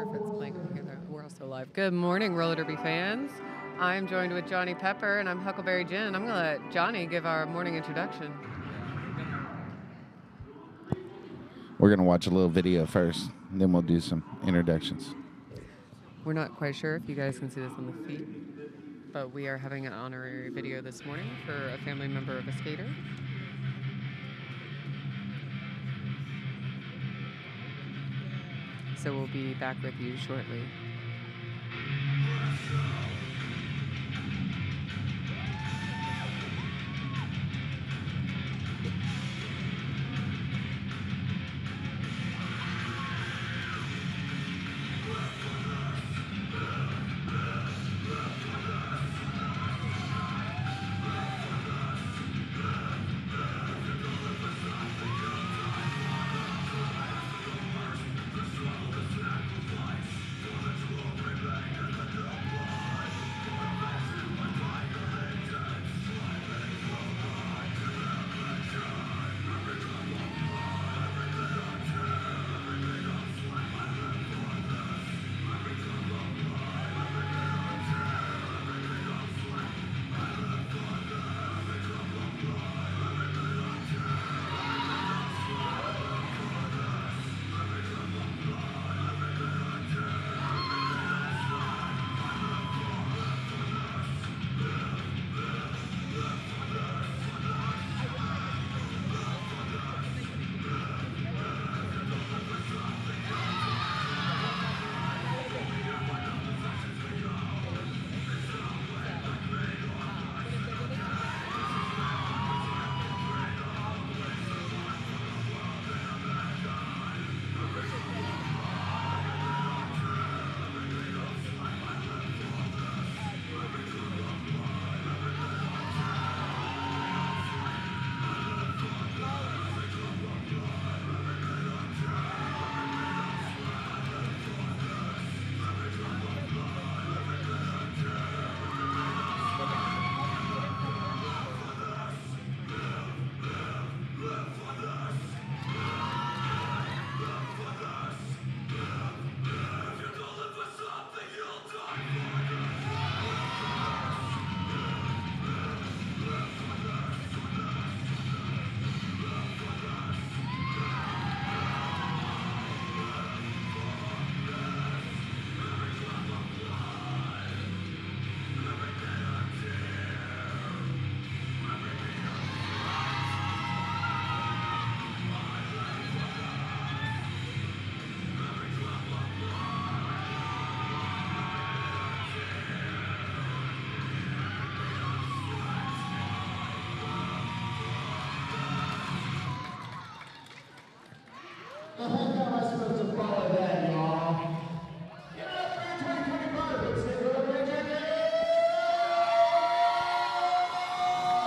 sure if it's playing over here. We're also live. Good morning, roller derby fans. I'm joined with Johnny Pepper, and I'm Huckleberry Jen. I'm going to let Johnny give our morning introduction. We're going to watch a little video first, and then we'll do some introductions. We're not quite sure if you guys can see this on the feed, but we are having an honorary video this morning for a family member of a skater. So we'll be back with you shortly.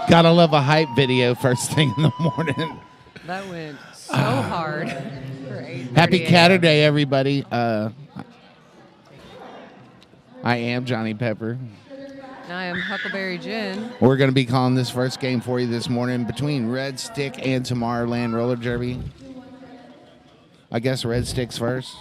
Gotta love a hype video first thing in the morning. That went so hard. Happy Saturday, everybody. I am Johnny Pepper. And I am Huckleberry Jen. We're going to be calling this first game for you this morning between Red Stick and Tomorrowland Roller Derby. I guess Red Stick's first.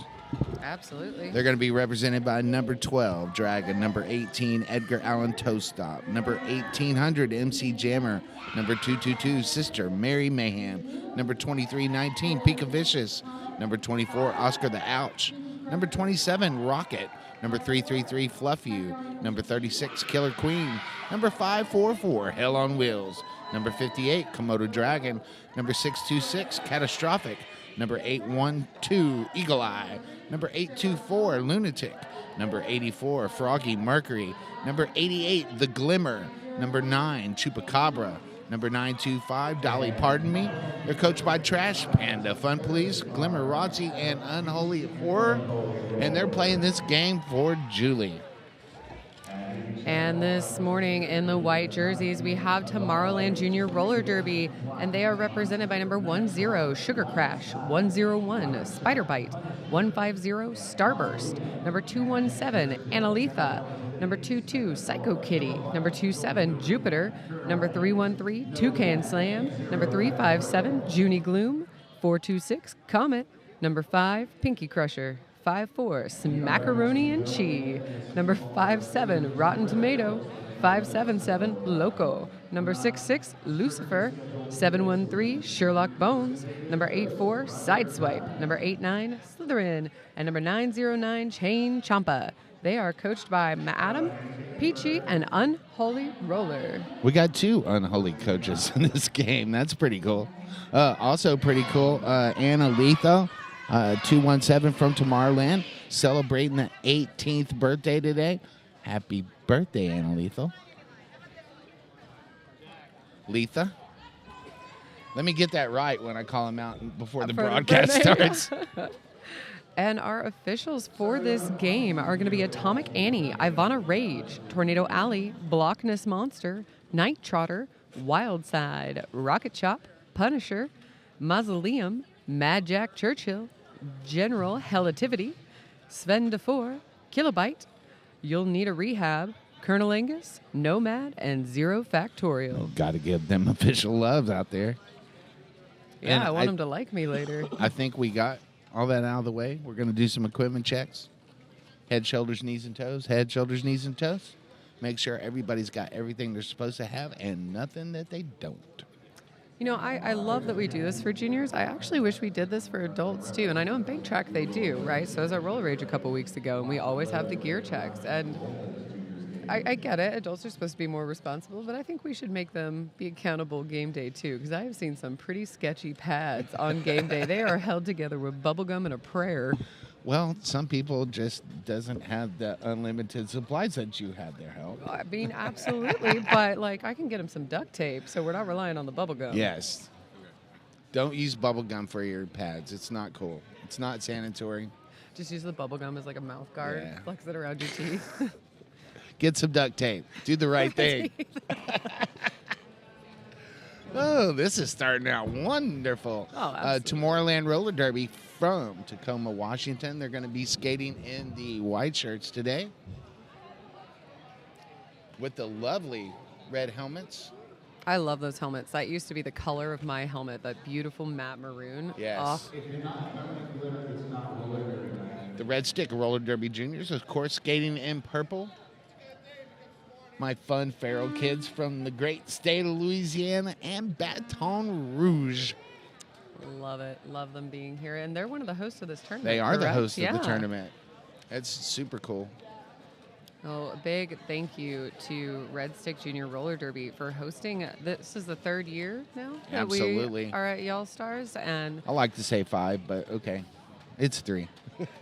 Absolutely. They're going to be represented by number 12, Dragon, number 18, Edgar Allan Toastop, number 1800, MC Jammer, number 222, Sister Mary Mayhem, number 2319, Pika Vicious, number 24, Oscar the Ouch, number 27, Rocket, number 333, Fluff You, number 36, Killer Queen, number 544, Hell on Wheels, number 58, Komodo Dragon, number 626, Catastrophic, number 812, Eagle Eye, number 824, Lunatic, number 84, Froggy Mercury, number 88, The Glimmer, number 9, Chupacabra, number 925, Dolly Pardon Me. They're coached by Trash Panda, Fun Police, Glimmer Rotzi, and Unholy Horror, and they're playing this game for Julie. And this morning in the white jerseys, we have Tomorrowland Junior Roller Derby, and they are represented by number 10, Sugar Crash, 101, Spider Bite, 150, Starburst, number 217, Annalitha, number 22, Psycho Kitty, number 27, Jupiter, number 313, Toucan Slam, number 357, Junie Gloom, 426, Comet, number 5, Pinky Crusher, 5-4, Smackaroni and Cheese. Number 5-7, Rotten Tomato. 5-7-7, Loco. Number 6-6, Lucifer. 7-1-3, Sherlock Bones. Number 8-4, Sideswipe. Number 8-9, Slytherin. And number 9-0-9, Chain Champa. They are coached by Madam, Peachy, and Unholy Roller. We got 2 unholy coaches in this game. That's pretty cool. Also pretty cool, Anna Letho, 217 from Tomorrowland, celebrating the 18th birthday today. Happy birthday, Anna Letho. Letha? Let me get that right when I call him out before the broadcast starts. And our officials for this game are going to be Atomic Annie, Ivana Rage, Tornado Alley, Blockness Monster, Night Trotter, Wildside, Rocket Chop, Punisher, Mausoleum, Mad Jack Churchill, General Helativity, Sven DeFore, Kilobyte, You'll Need a Rehab, Colonel Angus, Nomad, and Zero Factorial. Got to give them official love out there. Yeah, And I want them to like me later. I think we got all that out of the way. We're going to do some equipment checks. Head, shoulders, knees, and toes. Head, shoulders, knees, and toes. Make sure everybody's got everything they're supposed to have and nothing that they don't. You know, I love that we do this for juniors. I actually wish we did this for adults, too. And I know in Big Track they do, right? So I was at Roller Rage a couple weeks ago, and we always have the gear checks. And I get it. Adults are supposed to be more responsible, but I think we should make them be accountable game day, too, because I have seen some pretty sketchy pads on game day. They are held together with bubble gum and a prayer. Well, some people just doesn't have the unlimited supplies that you have there, Hel. I mean, absolutely, but, like, I can get them some duct tape, so we're not relying on the bubble gum. Yes. Don't use bubble gum for your pads. It's not cool. It's not sanitary. Just use the bubble gum as, like, a mouth guard. Yeah. Flex it around your teeth. Get some duct tape. Do the right thing. Oh, this is starting out wonderful. Oh, absolutely. Tomorrowland Roller Derby from Tacoma, Washington. They're going to be skating in the white shirts today with the lovely red helmets. I love those helmets. That used to be the color of my helmet, that beautiful matte maroon. Yes. Oh, The Red Stick Roller Derby Juniors, of course, skating in purple. My fun feral kids from the great state of Louisiana and Baton Rouge. love it. Love them being here. And they're one of the hosts of this tournament. They are the correct? hosts Yeah. of the tournament. It's super cool. Oh, a big thank you to Red Stick Junior Roller Derby for hosting. This is the 3rd year now that Absolutely. we are at Y'all Stars, and I like to say 5, but okay. It's 3.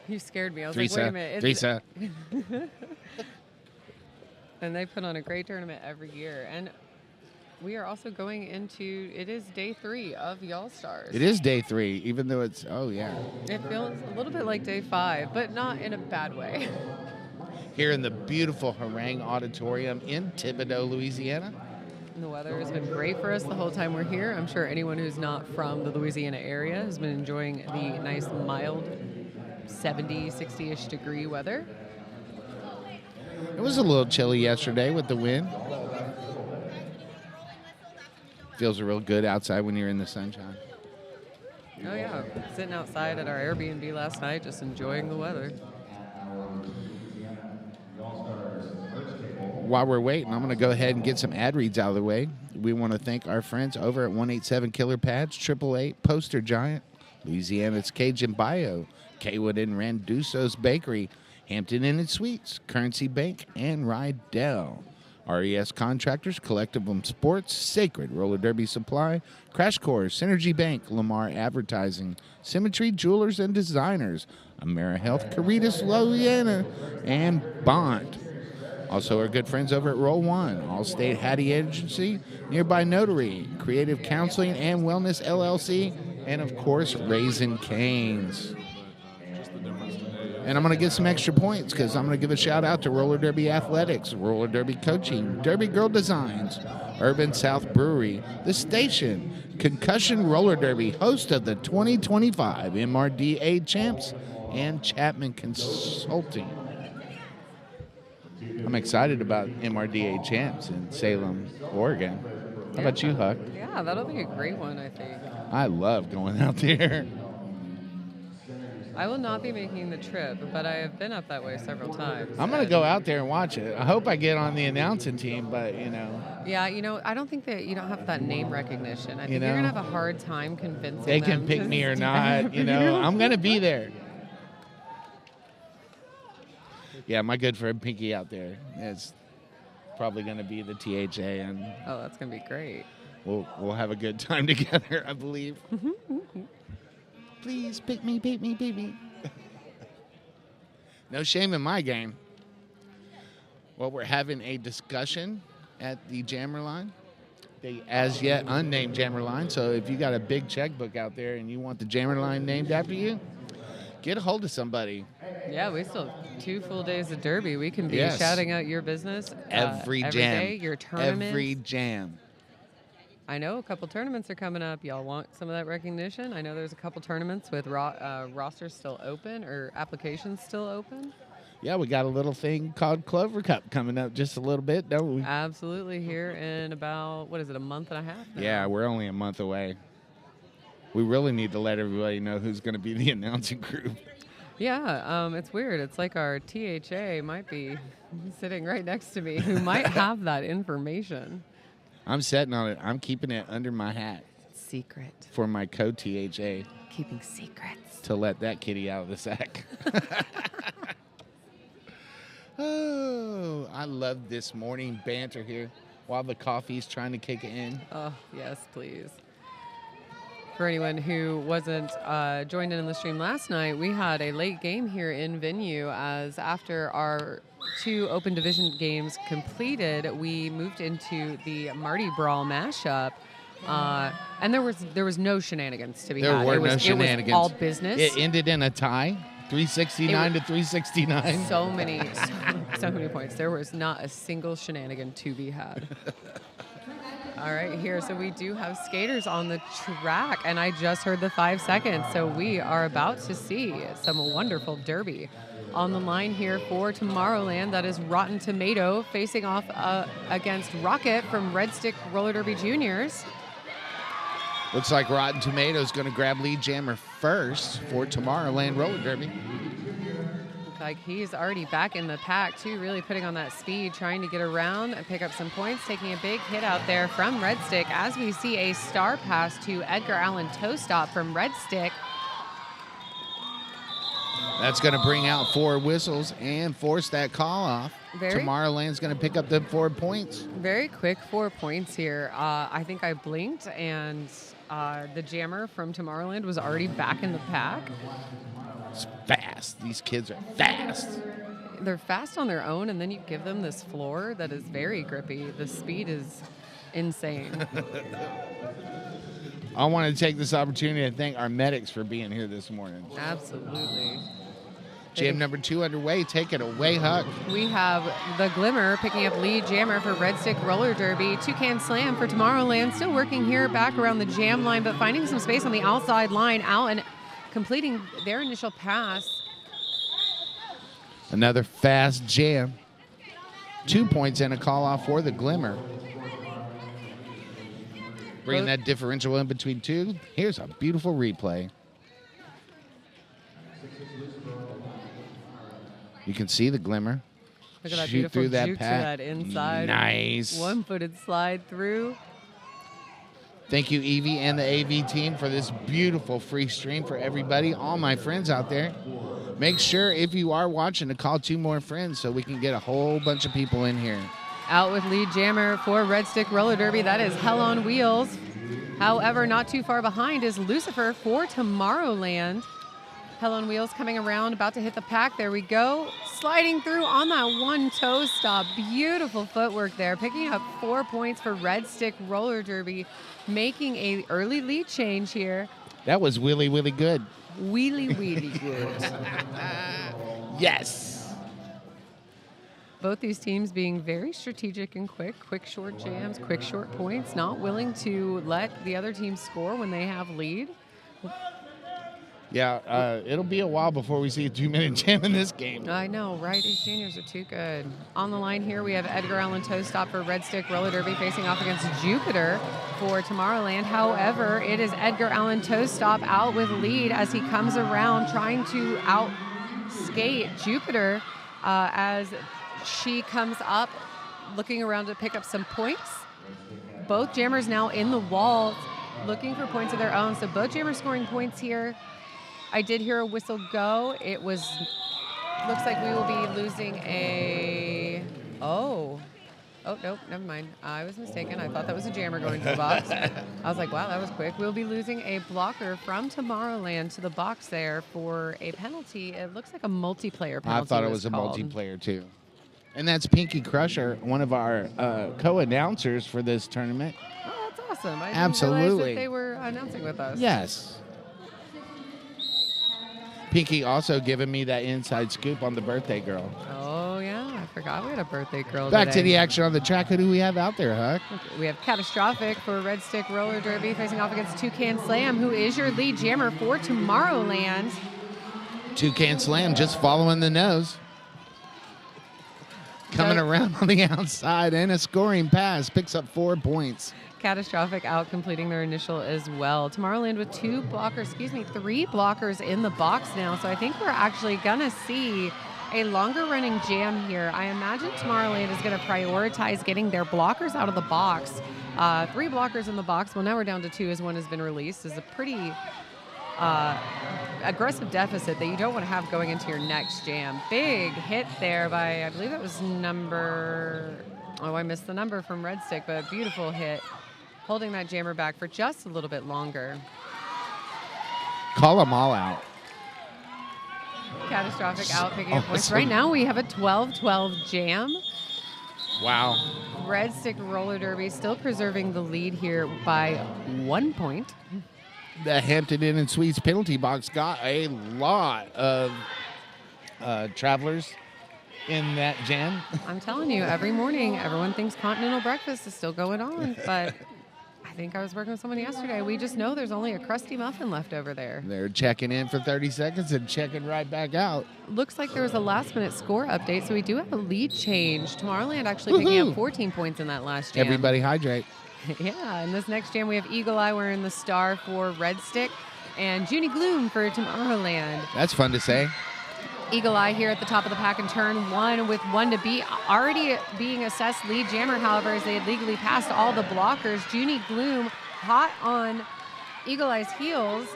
you scared me. I was Theresa. like, wait a minute. Theresa. And they put on a great tournament every year. And we are also going into, it is day 3 of Y'all Stars. It is day 3, even though it's, oh, yeah. It feels a little bit like day 5, but not in a bad way. Here in the beautiful Harangue Auditorium in Thibodaux, Louisiana. And the weather has been great for us the whole time we're here. I'm sure anyone who's not from the Louisiana area has been enjoying the nice, mild 70, 60-ish degree weather. It was a little chilly yesterday with the wind. Feels real good outside when you're in the sunshine. Oh, yeah. Sitting outside at our Airbnb last night, just enjoying the weather. While we're waiting, I'm going to go ahead and get some ad reads out of the way. We want to thank our friends over at 187 Killer Pads, 888 Poster Giant, Louisiana's Cajun Bio, Kaywood and Randuso's Bakery, Hampton Inn and Suites, Currency Bank, and Rydell. RES Contractors, Collectivum Sports, Sacred Roller Derby Supply, Crash Course, Synergy Bank, Lamar Advertising, Symmetry Jewelers and Designers, AmeriHealth, Caritas, Louisiana, and Bond. Also, our good friends over at Roll One, Allstate Hattie Agency, Nearby Notary, Creative Counseling and Wellness LLC, and of course, Raisin Canes. And I'm going to get some extra points because I'm going to give a shout out to Roller Derby Athletics, Roller Derby Coaching, Derby Girl Designs, Urban South Brewery, The Station, Concussion Roller Derby, host of the 2025 MRDA Champs, and Chapman Consulting. I'm excited about MRDA Champs in Salem, Oregon. How about you, Huck? Yeah, that'll be a great one, I think. I love going out there. I will not be making the trip, but I have been up that way several times. I'm going to go out there and watch it. I hope I get on the announcing team, but, Yeah, I don't think that you don't have that name recognition. I think know, you're going to have a hard time convincing they them can pick to me or stand not. I'm going to be there. Yeah, my good friend Pinky out there is probably going to be the THA, and Oh, that's going to be great. we'll have a good time together, I believe. Please pick me, pick me, pick me. No shame in my game. Well, we're having a discussion at the Jammer line, the as yet unnamed Jammer line. So if you got a big checkbook out there and you want the Jammer line named after you, get a hold of somebody. Yeah, we still have 2 full days of Derby. We can be Yes. shouting out your business Every jam. day, your tournaments. Every jam. I know a couple tournaments are coming up. Y'all want some of that recognition? I know there's a couple tournaments with rosters still open or applications still open. Yeah, we got a little thing called Clover Cup coming up just a little bit, don't we? Absolutely, here in about, a month and a half now? Yeah, we're only a month away. We really need to let everybody know who's going to be the announcing group. Yeah, it's weird. It's like our THA might be sitting right next to me who might have that information. I'm sitting on it. I'm keeping it under my hat Secret. for my co-THA Keeping secrets. to let that kitty out of the sack. Oh, I love this morning banter here while the coffee's trying to kick in. Oh, yes, please. For anyone who wasn't joined in the stream last night, we had a late game here in venue as after our 2 open division games completed, we moved into the Mardi Brawl mashup. And there was no shenanigans to be had. There were no shenanigans. It was all business. It ended in a tie, 369 to 369. So many points. There was not a single shenanigan to be had. All right, here. So we do have skaters on the track, and I just heard the 5 seconds. So we are about to see some wonderful derby. On the line here for Tomorrowland, that is Rotten Tomato facing off against Rocket from Red Stick Roller Derby Juniors. Looks like Rotten Tomato's going to grab lead jammer first for Tomorrowland Roller Derby. Looks like he's already back in the pack, too, really putting on that speed, trying to get around and pick up some points, taking a big hit out there from Red Stick as we see a star pass to Edgar Allan toe stop from Red Stick. That's going to bring out 4 whistles and force that call off. Very- Tomorrowland's going to pick up the 4 points. Very quick 4 points here. I think I blinked, and the jammer from Tomorrowland was already back in the pack. It's fast. These kids are fast. They're fast on their own, and then you give them this floor that is very grippy. The speed is insane. I want to take this opportunity to thank our medics for being here this morning. Absolutely. Jam number 2 underway. Take it away, Huck. We have the Glimmer picking up lead jammer for Red Stick Roller Derby. 2-can slam for Tomorrowland. Still working here back around the jam line, but finding some space on the outside line out and completing their initial pass. Another fast jam. 2 points and a call off for the Glimmer. Bringing that differential in between 2. Here's a beautiful replay. You can see the Glimmer. Look at that shoot beautiful through that juke to pack. that inside. Nice. One-footed slide through. Thank you, Evie and the AV team, for this beautiful free stream for everybody, all my friends out there. Make sure, if you are watching, to call 2 more friends so we can get a whole bunch of people in here. Out with lead jammer for Red Stick Roller Derby. That is Hell on Wheels. However, not too far behind is Lucifer for Tomorrowland. Hell on Wheels coming around, about to hit the pack. There we go. Sliding through on that one toe stop. Beautiful footwork there. Picking up 4 points for Red Stick Roller Derby. Making a early lead change here. That was really, really good. Wheelie good. Yes. Both these teams being very strategic and quick short jams, quick short points, not willing to let the other team score when they have lead. Yeah, it'll be a while before we see a 2-minute jam in this game. I know, right? These juniors are too good. On the line here, we have Edgar Allan Toe Stop for Red Stick Roller Derby facing off against Jupiter for Tomorrowland. However, it is Edgar Allan Toe Stop out with lead as he comes around trying to out-skate Jupiter as she comes up looking around to pick up some points. Both jammers now in the wall looking for points of their own. So both jammers scoring points here. I did hear a whistle go. Looks like we will be losing a, oh, nope, never mind. I was mistaken. I thought that was a jammer going to the box. I was like, wow, that was quick. We'll be losing a blocker from Tomorrowland to the box there for a penalty. It looks like a multiplayer penalty. I thought it was called. a multiplayer too. And that's Pinky Crusher, one of our co-announcers for this tournament. Oh, that's awesome. I didn't Absolutely. realize that they were announcing with us. Yes. Pinky also giving me that inside scoop on the birthday girl. Oh, yeah. I forgot we had a birthday girl Back to today. the action on the track. Who do we have out there, Huck? We have Catastrophic for Red Stick Roller Derby facing off against Toucan Slam, who is your lead jammer for Tomorrowland. Toucan Slam just following the nose. Coming around on the outside and a scoring pass. Picks up 4 points. Catastrophic out completing their initial as well. Tomorrowland with 3 blockers in the box now. So I think we're actually going to see a longer running jam here. I imagine Tomorrowland is going to prioritize getting their blockers out of the box. 3 blockers in the box. Well, now we're down to 2 as one has been released. Is a pretty aggressive deficit that you don't want to have going into your next jam. Big hit there by, I believe that was I missed the number from Red Stick, but a beautiful hit. Holding that jammer back for just a little bit longer. Call them all out. Catastrophic out picking up points. Right now we have a 12-12 jam. Wow. Red Stick Roller Derby still preserving the lead here by 1 point. The Hampton Inn and Suites penalty box got a lot of travelers in that jam. I'm telling you, every morning everyone thinks continental breakfast is still going on, but I think I was working with someone yesterday. We just know there's only a crusty muffin left over there. They're checking in for 30 seconds and checking right back out. Looks like there was a last-minute score update, so we do have a lead change. Tomorrowland actually picking up 14 points in that last jam. Everybody hydrate. Yeah, in this next jam, we have Eagle Eye wearing the star for Red Stick and Junie Gloom for Tomorrowland. That's fun to say. Eagle Eye here at the top of the pack in turn 1 with 1 to beat. Already being assessed lead jammer, however, as they had legally passed all the blockers. Junie Gloom hot on Eagle Eye's heels.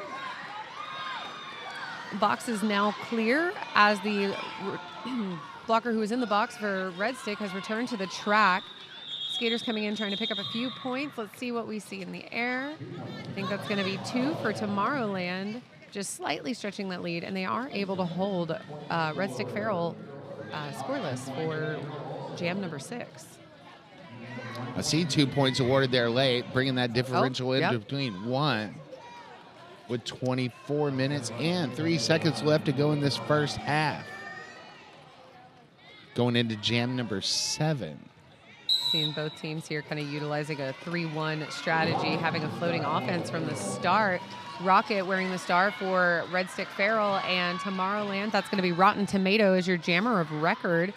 Box is now clear as the blocker who was in the box for Red Stick has returned to the track. Skaters coming in trying to pick up a few points. Let's see what we see in the air. I think that's going to be 2 for Tomorrowland, just slightly stretching that lead, and they are able to hold Red Stick Feral scoreless for jam number 6. I see 2 points awarded there late, bringing that differential in yep. between 1 with 24 minutes and 3 seconds left to go in this first half. Going into jam number 7. Seeing both teams here kind of utilizing a 3-1 strategy, having a floating offense from the start. Rocket wearing the star for Red Stick Feral, and Tomorrowland, that's going to be Rotten Tomato as your jammer of record.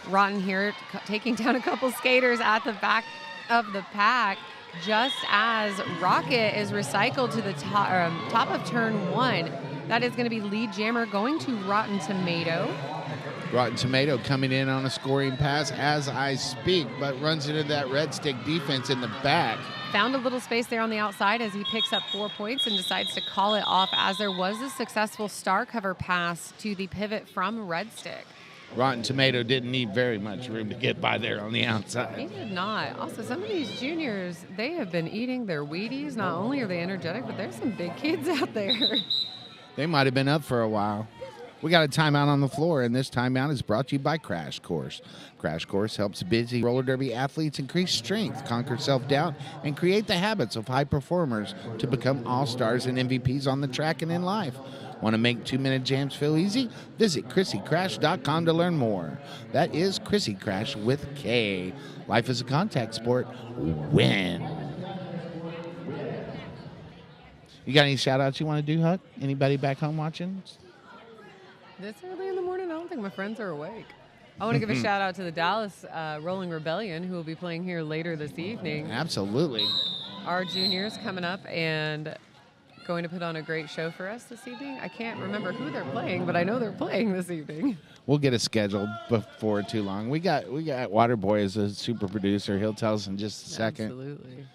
Rotten here taking down a couple skaters at the back of the pack, just as Rocket is recycled to the top of turn 1. That is going to be lead jammer going to Rotten Tomato. Rotten Tomato coming in on a scoring pass as I speak, but runs into that Red Stick defense in the back. Found a little space there on the outside as he picks up 4 points and decides to call it off as there was a successful star cover pass to the pivot from Red Stick. Rotten Tomato didn't need very much room to get by there on the outside. He did not. Also, some of these juniors, they have been eating their Wheaties. Not only are they energetic, but there's some big kids out there. They might have been up for a while. We got a timeout on the floor, and this timeout is brought to you by Crash Course. Crash Course helps busy roller derby athletes increase strength, conquer self-doubt, and create the habits of high performers to become all-stars and MVPs on the track and in life. Want to make 2-minute jams feel easy? Visit ChrissyCrash.com to learn more. That is Chrissy Crash with K. Life is a contact sport. Win. You got any shout-outs you want to do, Huck? Anybody back home watching? This early in the morning, I don't think my friends are awake. I want to give a shout out to the Dallas Rolling Rebellion, who will be playing here later this evening. Absolutely. Our juniors coming up and going to put on a great show for us this evening. I can't remember who they're playing, but I know they're playing this evening. We'll get it scheduled before too long. We got Waterboy as a super producer. He'll tell us in just a second. Absolutely.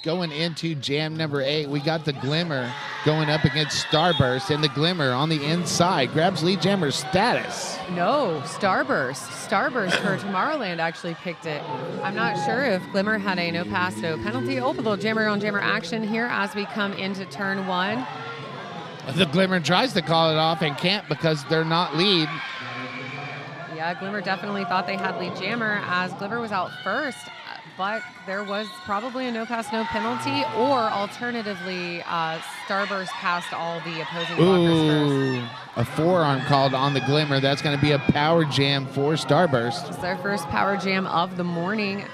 Going into jam number 8, we got the Glimmer going up against Starburst, and the Glimmer on the inside grabs lead jammer's status. No, Starburst. Starburst for Tomorrowland actually picked it. I'm not sure if Glimmer had a no pass, no penalty. Oh, a little jammer on jammer action here as we come into turn 1. The Glimmer tries to call it off and can't because they're not lead. Yeah, Glimmer definitely thought they had lead jammer as Glimmer was out first. But there was probably a no pass, no penalty, or alternatively, Starburst passed all the opposing blockers first. A forearm called on the Glimmer. That's going to be a power jam for Starburst. It's their first power jam of the morning.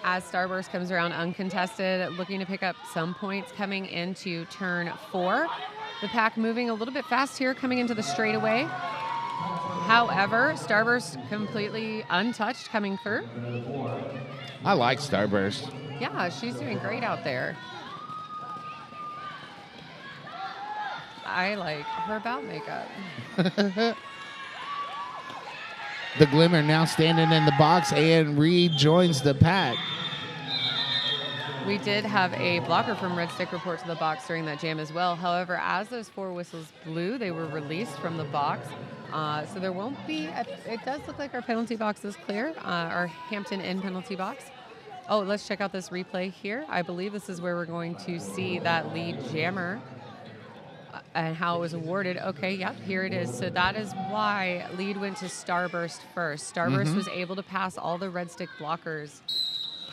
As Starburst comes around uncontested, looking to pick up some points coming into turn 4. The pack moving a little bit fast here, coming into the straightaway. However, Starburst completely untouched coming through. I like Starburst. Yeah, she's doing great out there. I like her bout makeup. The Glimmer now standing in the box and rejoins the pack. We did have a blocker from Red Stick report to the box during that jam as well. However, as those 4 whistles blew, they were released from the box. So there won't be, it does look like our penalty box is clear, our Hampton Inn penalty box. Oh, let's check out this replay here. I believe this is where we're going to see that lead jammer and how it was awarded. Okay, yep, here it is. So that is why lead went to Starburst first. Starburst was able to pass all the Red Stick blockers.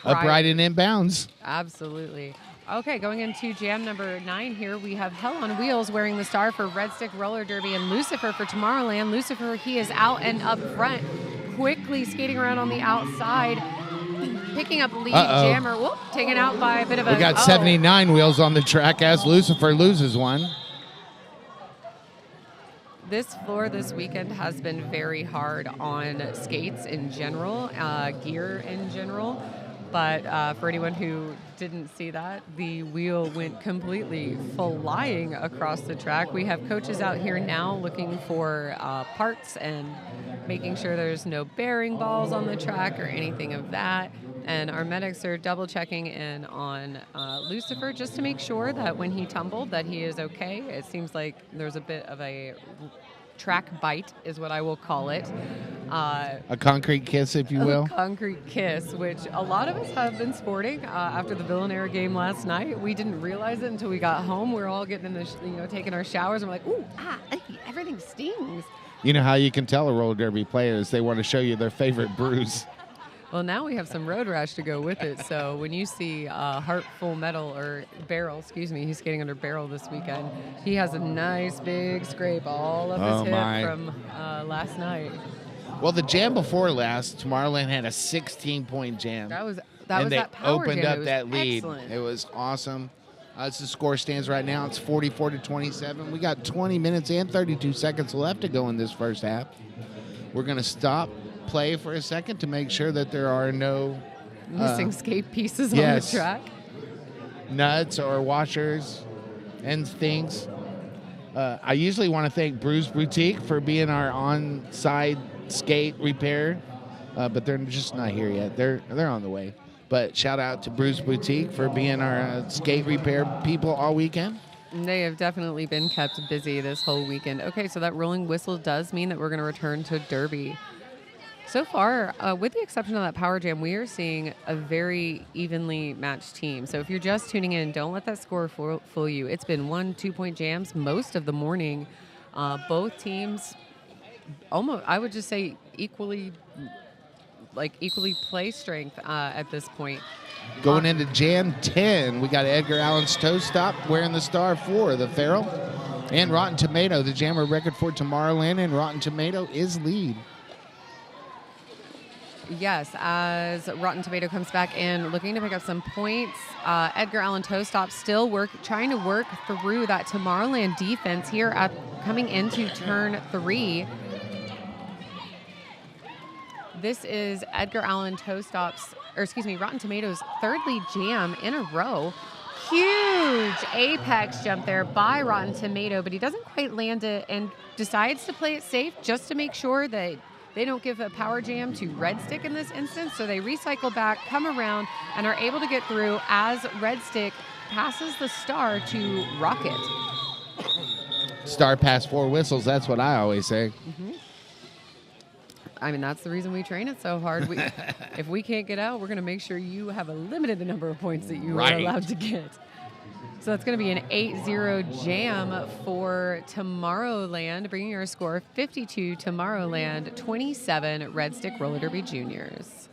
Upright and inbounds. Absolutely. Okay, going into jam number 9 here, we have Hell on Wheels wearing the star for Red Stick Roller Derby and Lucifer for Tomorrowland. Lucifer, he is out and up front, quickly skating around on the outside, picking up lead jammer. Whoop, taken out by a bit of a... We got 79 wheels on the track as Lucifer loses one. This floor this weekend has been very hard on skates in general, gear in general. But for anyone who didn't see that, the wheel went completely flying across the track. We have coaches out here now looking for parts and making sure there's no bearing balls on the track or anything of that. And our medics are double checking in on Lucifer just to make sure that when he tumbled that he is okay. It seems like there's a bit of a track bite is what I will call it. A concrete kiss, if you will. A concrete kiss, which a lot of us have been sporting after the Villanera game last night. We didn't realize it until we got home. We were all getting in the, taking our showers, and we're like, ooh, everything stings. You know how you can tell a roller derby player is they want to show you their favorite bruise. Well, now we have some road rash to go with it. So when you see Heart Full Metal, or Barrel, excuse me, he's skating under Barrel this weekend. He has a nice big scrape all up his hip from last night. Well, the jam before last, Tomorrowland had a 16-point jam. That was and that power opened jam. up that lead. Excellent. It was awesome. As the score stands right now, it's 44-27. We got 20 minutes and 32 seconds left to go in this first half. We're going to stop play for a second to make sure that there are no missing skate pieces on the track, nuts or washers and things. I usually want to thank Bruce Boutique for being our on-side skate repair, but they're just not here yet. They're on the way. But shout out to Bruce Boutique for being our skate repair people all weekend. They have definitely been kept busy this whole weekend. Okay, so that rolling whistle does mean that we're going to return to Derby. So far, with the exception of that power jam, we are seeing a very evenly matched team. So if you're just tuning in, don't let that score fool you. It's been 1-2 point jams most of the morning. Both teams, almost, I would just say equally play strength at this point. Going into jam 10, we got Edgar Allan's Toe Stop wearing the star for the Farrell. And Rotten Tomato, the jammer record for Tomorrowland, and Rotten Tomato is lead. Yes, as Rotten Tomato comes back in, looking to pick up some points. Edgar Allan Toastop still trying to work through that Tomorrowland defense here coming into turn 3. This is Edgar Allan Rotten Tomatoes' third lead jam in a row. Huge apex jump there by Rotten Tomato, but he doesn't quite land it and decides to play it safe just to make sure that they don't give a power jam to Red Stick in this instance. So they recycle back, come around, and are able to get through as Red Stick passes the star to Rocket. Star past 4 whistles. That's what I always say. Mm-hmm. I mean, that's the reason we train it so hard. If we can't get out, we're going to make sure you have a limited number of points that you are allowed to get. So that's going to be an 8-0 jam for Tomorrowland, bringing your score 52 Tomorrowland, 27 Red Stick Roller Derby Juniors.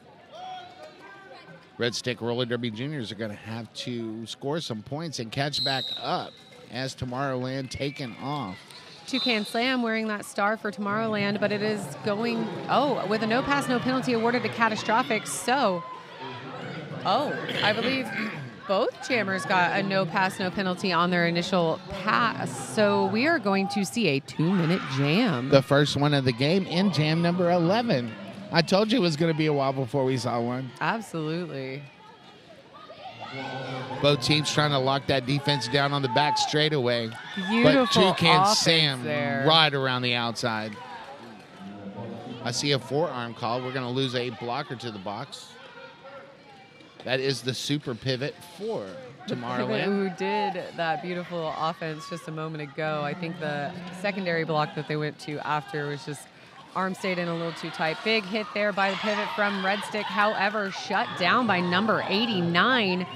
Red Stick Roller Derby Juniors are going to have to score some points and catch back up as Tomorrowland taken off. Toucan Slam wearing that star for Tomorrowland, but it is going, with a no pass, no penalty awarded to Catastrophic. So, I believe both jammers got a no pass, no penalty on their initial pass. So we are going to see a 2-minute jam. The first one of the game in jam number 11. I told you it was going to be a while before we saw one. Absolutely. Both teams trying to lock that defense down on the back straightaway. Beautiful but Toucan Sam there. right around the outside. I see a forearm call. We're going to lose a blocker to the box. That is the super pivot for Tomorrowland. Who did that beautiful offense just a moment ago. I think the secondary block that they went to after was just arm stayed in a little too tight. Big hit there by the pivot from Red Stick. However, shut down by number 89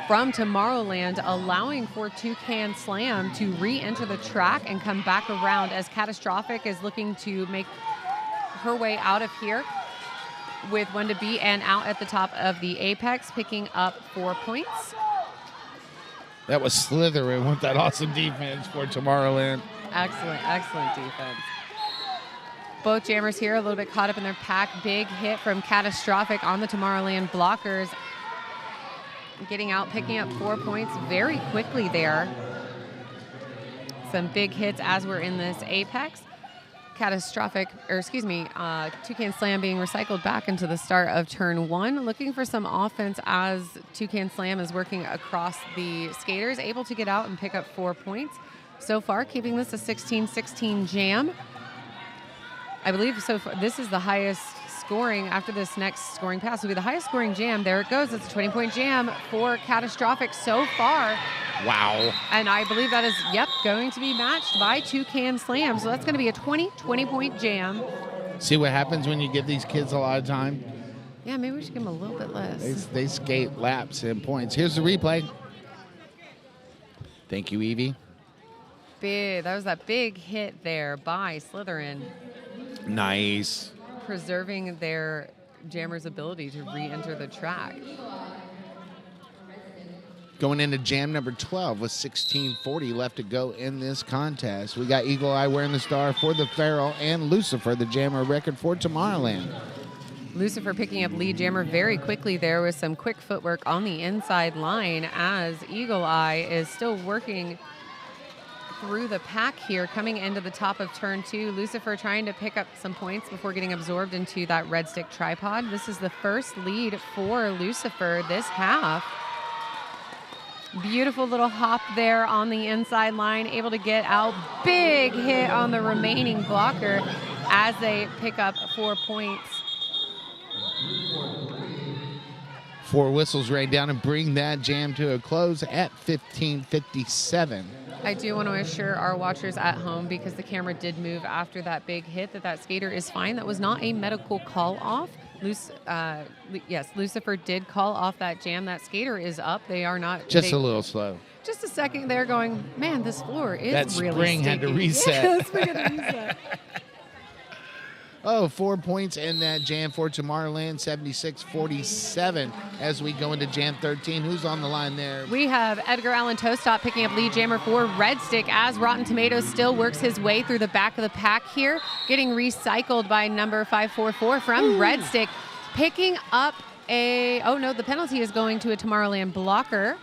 from Tomorrowland, allowing for Toucan Slam to re-enter the track and come back around as Catastrophic is looking to make her way out of here with one to beat and out at the top of the apex, picking up 4 points. That was Slytherin with that awesome defense for Tomorrowland. Excellent defense. Both jammers here a little bit caught up in their pack. Big hit from Catastrophic on the Tomorrowland blockers. Getting out, picking up 4 points very quickly there. Some big hits as we're in this apex. Toucan Slam being recycled back into the start of turn 1. Looking for some offense as Toucan Slam is working across the skaters, able to get out and pick up 4 points. So far, keeping this a 16-16 jam. I believe so far, this is the highest scoring after this next scoring pass will be the highest scoring jam. There it goes. It's a 20-point jam for Catastrophic so far. Wow. And I believe that is, going to be matched by Toucan Slam. So that's going to be a 20-point jam. See what happens when you give these kids a lot of time? Yeah, maybe we should give them a little bit less. They skate laps and points. Here's the replay. Thank you, Evie. That was that big hit there by Slytherin. Nice. Preserving their jammer's ability to re-enter the track. Going into jam number 12 with 16:40 left to go in this contest. We got Eagle Eye wearing the star for the Feral and Lucifer, the jammer record for Tomorrowland. Lucifer picking up lead jammer very quickly there with some quick footwork on the inside line as Eagle Eye is still working through the pack here, coming into the top of turn 2. Lucifer trying to pick up some points before getting absorbed into that Red Stick tripod. This is the first lead for Lucifer this half. Beautiful little hop there on the inside line, able to get out. Big hit on the remaining blocker as they pick up 4 points. 4 whistles rain down and bring that jam to a close at 15:57. I do want to assure our watchers at home, because the camera did move after that big hit, that skater is fine. That was not a medical call off. Yes, Lucifer did call off that jam. That skater is up. They are not. Just a little slow. Just a second there going, man, this floor is that really spring sticky. had to reset. Yeah, that spring had to reset. 4 points in that jam for Tomorrowland, 76-47 as we go into jam 13. Who's on the line there? We have Edgar Allan Toastop picking up lead jammer for Red Stick as Rotten Tomatoes still works his way through the back of the pack here, getting recycled by number 544 from Red Stick. Picking up the penalty is going to a Tomorrowland blocker.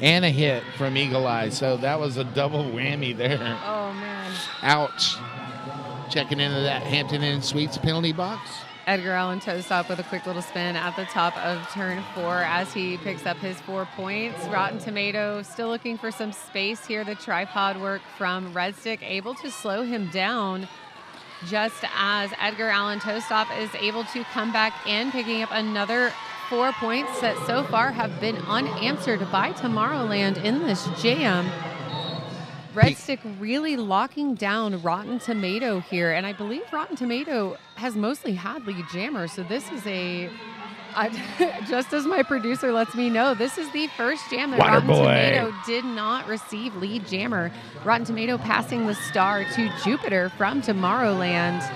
And a hit from Eagle Eye. So that was a double whammy there. Oh, man. Ouch. Checking into that Hampton Inn Suites penalty box. Edgar Allan Toestop with a quick little spin at the top of turn 4 as he picks up his 4 points. Rotten Tomato still looking for some space here. The tripod work from Red Stick able to slow him down just as Edgar Allan Toestop is able to come back in, picking up another 4 points that so far have been unanswered by Tomorrowland in this jam. Red Stick really locking down Rotten Tomato here, and I believe Rotten Tomato has mostly had lead jammer, so this is just as my producer lets me know, this is the first jam that Rotten Tomato did not receive lead jammer. Rotten Tomato passing the star to Jupiter from Tomorrowland,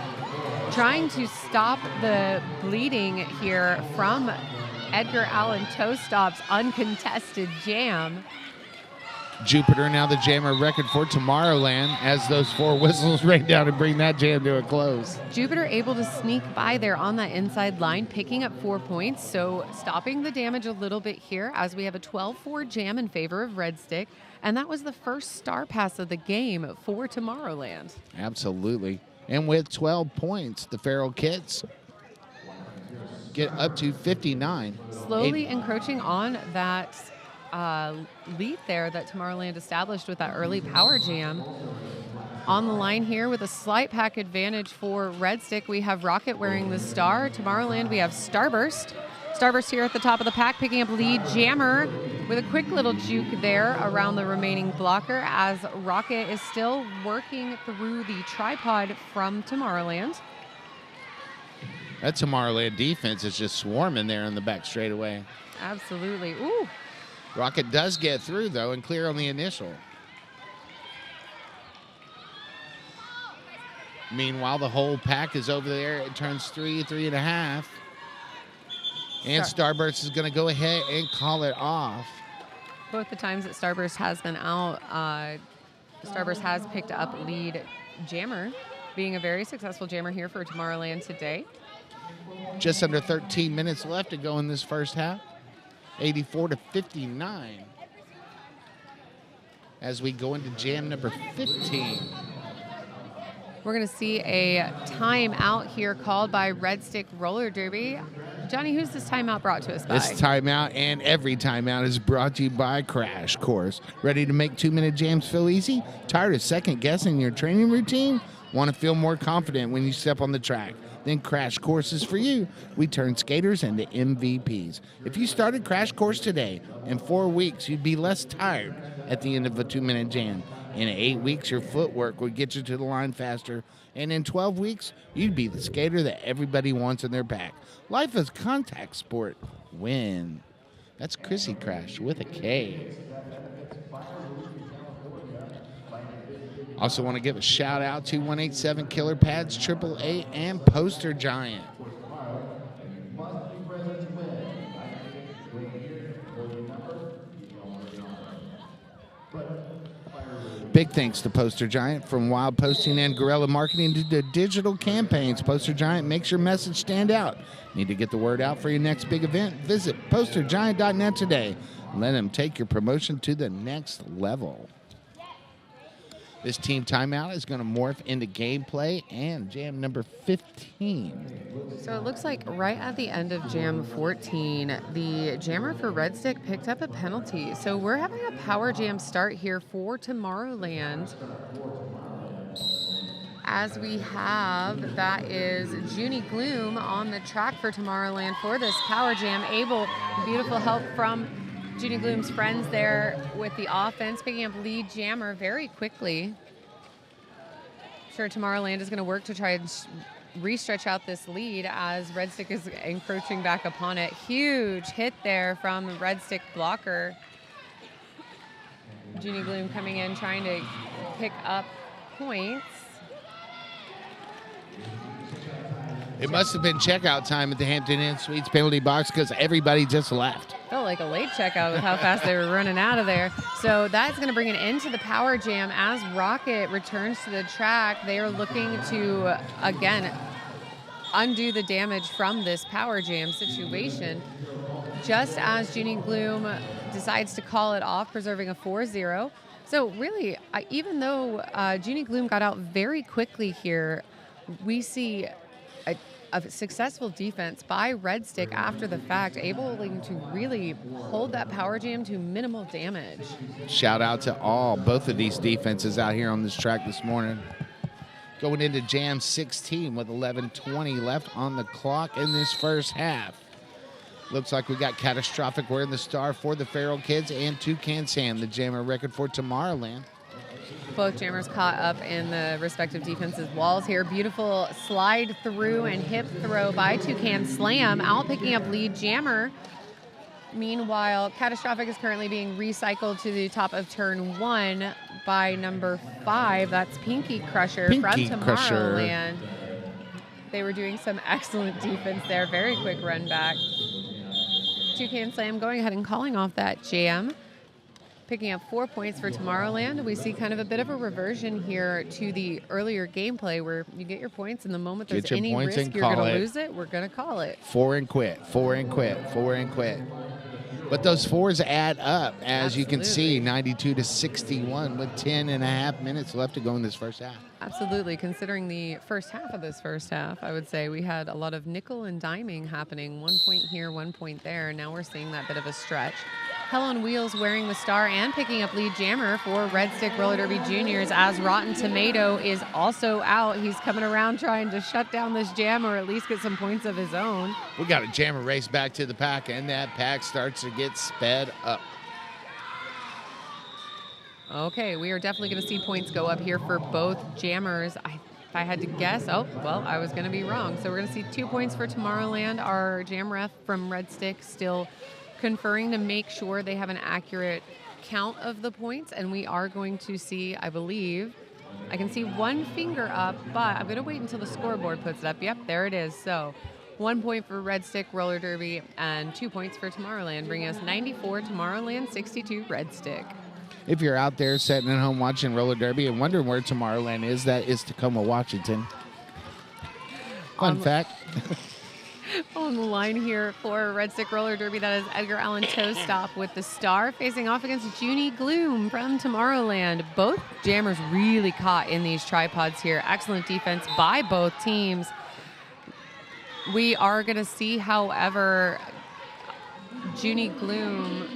trying to stop the bleeding here from Edgar Allan Toestop's uncontested jam. Jupiter now the jammer record for Tomorrowland as those 4 whistles rain down and bring that jam to a close. Jupiter able to sneak by there on that inside line, picking up 4 points, so stopping the damage a little bit here as we have a 12-4 jam in favor of Red Stick, and that was the first star pass of the game for Tomorrowland. Absolutely. And with 12 points, the Feral Kids get up to 59. Slowly encroaching on that lead there that Tomorrowland established with that early power jam. On the line here with a slight pack advantage for Red Stick, we have Rocket wearing the star. Tomorrowland, we have Starburst. Starburst here at the top of the pack, picking up lead jammer with a quick little juke there around the remaining blocker as Rocket is still working through the tripod from Tomorrowland. That Tomorrowland defense is just swarming there in the back straightaway. Absolutely. Ooh. Rocket does get through, though, and clear on the initial. Meanwhile, the whole pack is over there. It turns 3.5. And Starburst is going to go ahead and call it off. Both the times that Starburst has been out, Starburst has picked up lead jammer, being a very successful jammer here for Tomorrowland today. Just under 13 minutes left to go in this first half. 84-59. As we go into jam number 15. We're going to see a timeout here called by Red Stick Roller Derby. Johnny, who's this timeout brought to us by? This timeout and every timeout is brought to you by Crash Course. Ready to make 2-minute jams feel easy? Tired of second guessing your training routine? Want to feel more confident when you step on the track? Then Crash Course is for you. We turn skaters into MVPs. If you started Crash Course today, in 4 weeks, you'd be less tired at the end of a 2-minute jam. In 8 weeks, your footwork would get you to the line faster. And in 12 weeks, you'd be the skater that everybody wants in their pack. Life is contact sport. Win. That's Chrissy Crash with a K. Also want to give a shout out to 187 Killer Pads, AAA, and Poster Giant. Big thanks to Poster Giant. From wild posting and guerrilla marketing to the digital campaigns, Poster Giant makes your message stand out. Need to get the word out for your next big event? Visit postergiant.net today. Let them take your promotion to the next level. This team timeout is going to morph into gameplay and jam number 15. So it looks like right at the end of jam 14, the jammer for Red Stick picked up a penalty. So we're having a power jam start here for Tomorrowland. As we have, that is Junie Gloom on the track for Tomorrowland for this power jam. Beautiful help from Junie Gloom's friends there with the offense, picking up lead jammer very quickly. Sure, Tomorrowland is going to work to try and re-stretch out this lead as Red Stick is encroaching back upon it. Huge hit there from the Red Stick blocker. Junie Gloom coming in, trying to pick up points. It must have been checkout time at the Hampton Inn Suites penalty box because everybody just left. Felt like a late checkout with how fast they were running out of there. So that's going to bring an end to the power jam as Rocket returns to the track. They are looking to, again, undo the damage from this power jam situation. Just as Junie Gloom decides to call it off, preserving a 4-0. So really, even though Junie Gloom got out very quickly here, we see a successful defense by Red Stick after the fact, able to really hold that power jam to minimal damage. Shout out to both of these defenses out here on this track this morning. Going into Jam 16 with 11:20 left on the clock in this first half. Looks like we got Catastrophic wearing the star for the Feral Kids and Toucan Sam, the jammer record for Tomorrowland. Both jammers caught up in the respective defenses' walls here. Beautiful slide through and hip throw by Toucan Slam, out picking up lead jammer. Meanwhile, Catastrophic is currently being recycled to the top of turn 1 by number 5. That's Pinky Crusher from Tomorrowland. They were doing some excellent defense there. Very quick run back. Toucan Slam going ahead and calling off that jam. Picking up 4 points for Tomorrowland. We see kind of a bit of a reversion here to the earlier gameplay where you get your points, and the moment there's any risk you're going to lose it, we're going to call it. 4 and quit, 4 and quit, 4 and quit. But those 4s add up, as you can see, 92-61 with 10 and a half minutes left to go in this first half. Absolutely. Considering the first half of this first half, I would say we had a lot of nickel and diming happening. 1 point here, 1 point there. Now we're seeing that bit of a stretch. Hell on Wheels wearing the star and picking up lead jammer for Red Stick Roller Derby Juniors, as Rotten Tomato is also out. He's coming around trying to shut down this jam or at least get some points of his own. We got a jammer race back to the pack, and that pack starts to get sped up. Okay, we are definitely going to see points go up here for both jammers. If I had to guess, I was going to be wrong. So we're going to see 2 points for Tomorrowland. Our jam ref from Red Stick still conferring to make sure they have an accurate count of the points, and we are going to see, I believe, I can see one finger up, but I'm going to wait until the scoreboard puts it up. Yep, there it is. So 1 point for Red Stick Roller Derby and 2 points for Tomorrowland, bringing us 94 Tomorrowland, 62 Red Stick. If you're out there sitting at home watching Roller Derby and wondering where Tomorrowland is, that is Tacoma, Washington. Fun fact. On the line here for Red Stick Roller Derby, that is Edgar Allan Toe Stop with the star, facing off against Junie Gloom from Tomorrowland. Both jammers really caught in these tripods here. Excellent defense by both teams. We are going to see, however, Junie Gloom.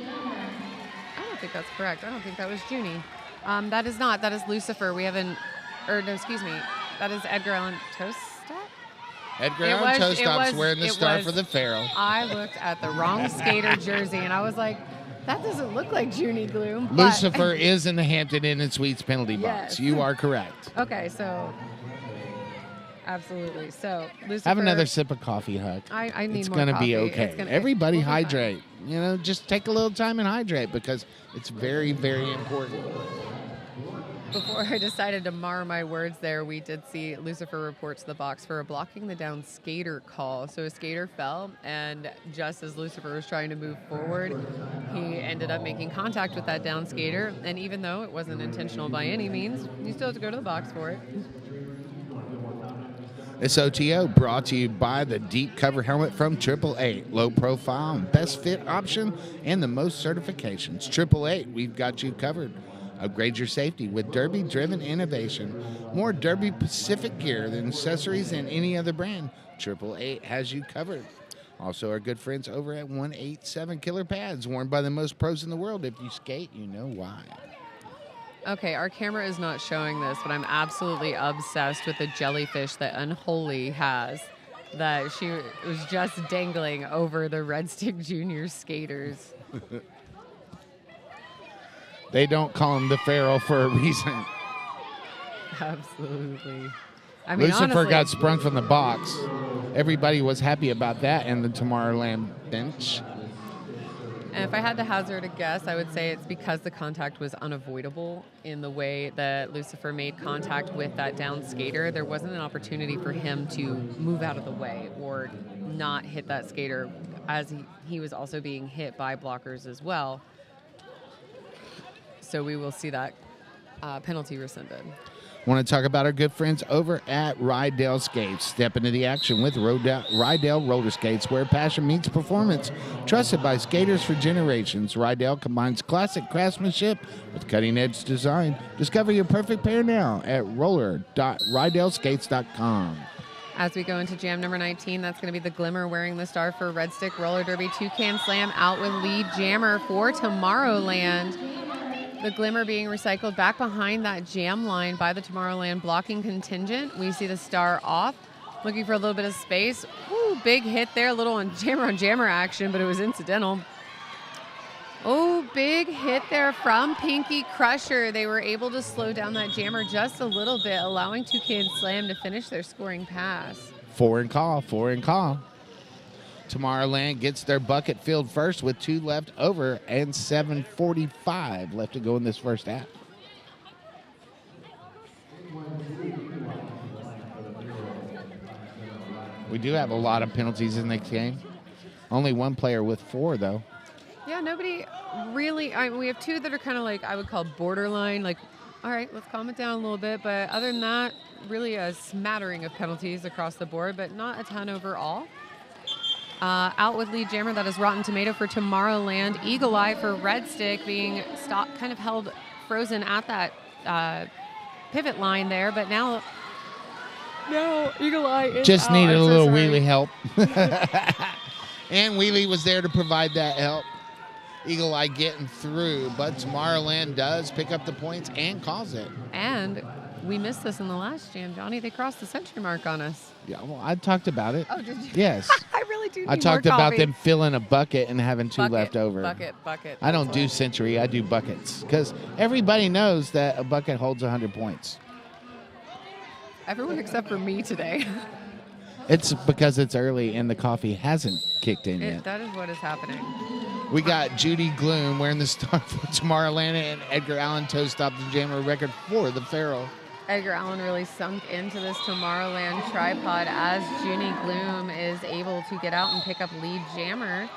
I don't think that's correct. I don't think that was Junie. That is not. That is Lucifer. That is Edgar Allan Toe Stop. Edgar Allan Toe Stop's wearing the star for the Pharaoh. I looked at the wrong skater jersey, and I was like, that doesn't look like Junie Gloom. Lucifer is in the Hampton Inn and Suites penalty box. Yes. You are correct. Okay, so absolutely. So Lucifer. Have another sip of coffee, Huck. I need it's more gonna coffee. be okay. Everybody we'll hydrate. You know, just take a little time and hydrate because it's very, very important. Before I decided to mar my words there, we did see Lucifer report to the box for a blocking the down skater call. So a skater fell, and just as Lucifer was trying to move forward, he ended up making contact with that down skater. And even though it wasn't intentional by any means, you still have to go to the box for it. This OTO brought to you by the Deep Cover Helmet from 888. Low profile and best fit option and the most certifications. 888, we've got you covered. Upgrade your safety with Derby-driven innovation. More Derby Pacific gear than accessories than any other brand. 888 has you covered. Also, our good friends over at 187 Killer Pads, worn by the most pros in the world. If you skate, you know why. Okay, our camera is not showing this, but I'm absolutely obsessed with the jellyfish that Unholy has, that she was just dangling over the Red Stick Junior skaters. They don't call him the Pharaoh for a reason. Absolutely. I mean, Lucifer honestly, got sprung from the box. Everybody was happy about that in the Tomorrowland bench. And if I had to hazard a guess, I would say it's because the contact was unavoidable in the way that Lucifer made contact with that down skater. There wasn't an opportunity for him to move out of the way or not hit that skater, as he was also being hit by blockers as well. So we will see that penalty rescinded. Want to talk about our good friends over at Rydell Skates? Step into the action with Rydell Roller Skates, where passion meets performance. Trusted by skaters for generations, Rydell combines classic craftsmanship with cutting-edge design. Discover your perfect pair now at roller.rydellskates.com. As we go into jam number 19, that's going to be the Glimmer wearing the star for Red Stick Roller Derby. Toucan Slam out with lead jammer for Tomorrowland. The Glimmer being recycled back behind that jam line by the Tomorrowland blocking contingent. We see the star off, looking for a little bit of space. Ooh, big hit there, a little on jammer action, but it was incidental. Oh, big hit there from Pinky Crusher. They were able to slow down that jammer just a little bit, allowing Toucan Slam to finish their scoring pass. 4 and call. Tomorrowland gets their bucket filled first with 2 left over and 7:45 left to go in this first half. We do have a lot of penalties in this game. Only one player with 4, though. Yeah, nobody really. We have 2 that are kind of like I would call borderline. Like, all right, let's calm it down a little bit. But other than that, really a smattering of penalties across the board, but not a ton overall. Out with lead jammer, that is Rotten Tomato for Tomorrowland. Eagle Eye for Red Stick, being kind of held frozen at that pivot line there, but now Eagle Eye is just out. needed I'm a so little sorry. wheelie help. And Wheelie was there to provide that help. Eagle Eye getting through, but Tomorrowland does pick up the points and calls it. And we missed this in the last jam, Johnny. They crossed the century mark on us. Yeah, well, I talked about it. Oh, did you? Yes. I really do need I talked more about coffee. them filling a bucket and having 2 left over. Bucket. I don't That's do what- century, I do buckets. Because everybody knows that a bucket holds 100 points. Everyone except for me today. It's because it's early and the coffee hasn't kicked in yet. That is what is happening. We got Judy Gloom wearing the star for Tomorrowland, and Edgar Allan toe stopped the jammer record for the Pharaoh. Edgar Allan really sunk into this Tomorrowland tripod as Junie Gloom is able to get out and pick up lead jammer.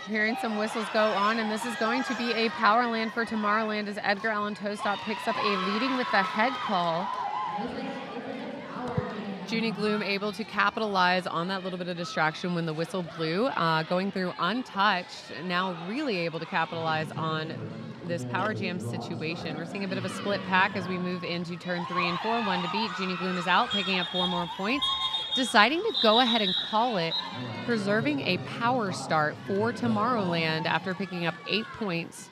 Hearing some whistles go on, and this is going to be a power land for Tomorrowland as Edgar Allan Toestop picks up a leading with the head call. Junie Gloom able to capitalize on that little bit of distraction when the whistle blew, going through untouched, now really able to capitalize on this power jam situation. We're seeing a bit of a split pack as we move into turn 3 and 4. 1 to beat. Junie Gloom is out, picking up 4 more points, deciding to go ahead and call it, preserving a power start for Tomorrowland after picking up 8 points